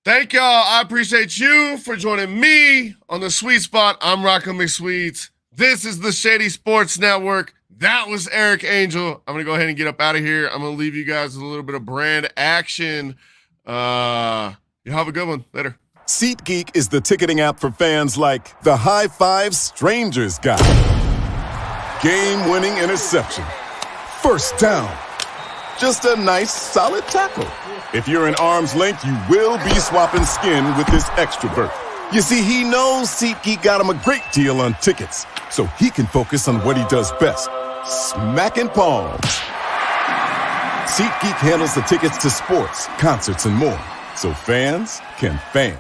Thank y'all. I appreciate you for joining me on the Sweet Spot. I'm Rocco McSweets. This is the Shady Sports Network. That was Arik Angel. I'm going to go ahead and get up out of here. I'm going to leave you guys with a little bit of brand action. You have a good one. Later. SeatGeek is the ticketing app for fans like the high five strangers got. Game-winning interception. First down. Just a nice, solid tackle. If you're in arm's length, you will be swapping skin with this extrovert. You see, he knows SeatGeek got him a great deal on tickets, so he can focus on what he does best, smacking palms. SeatGeek handles the tickets to sports, concerts, and more, so fans can fan.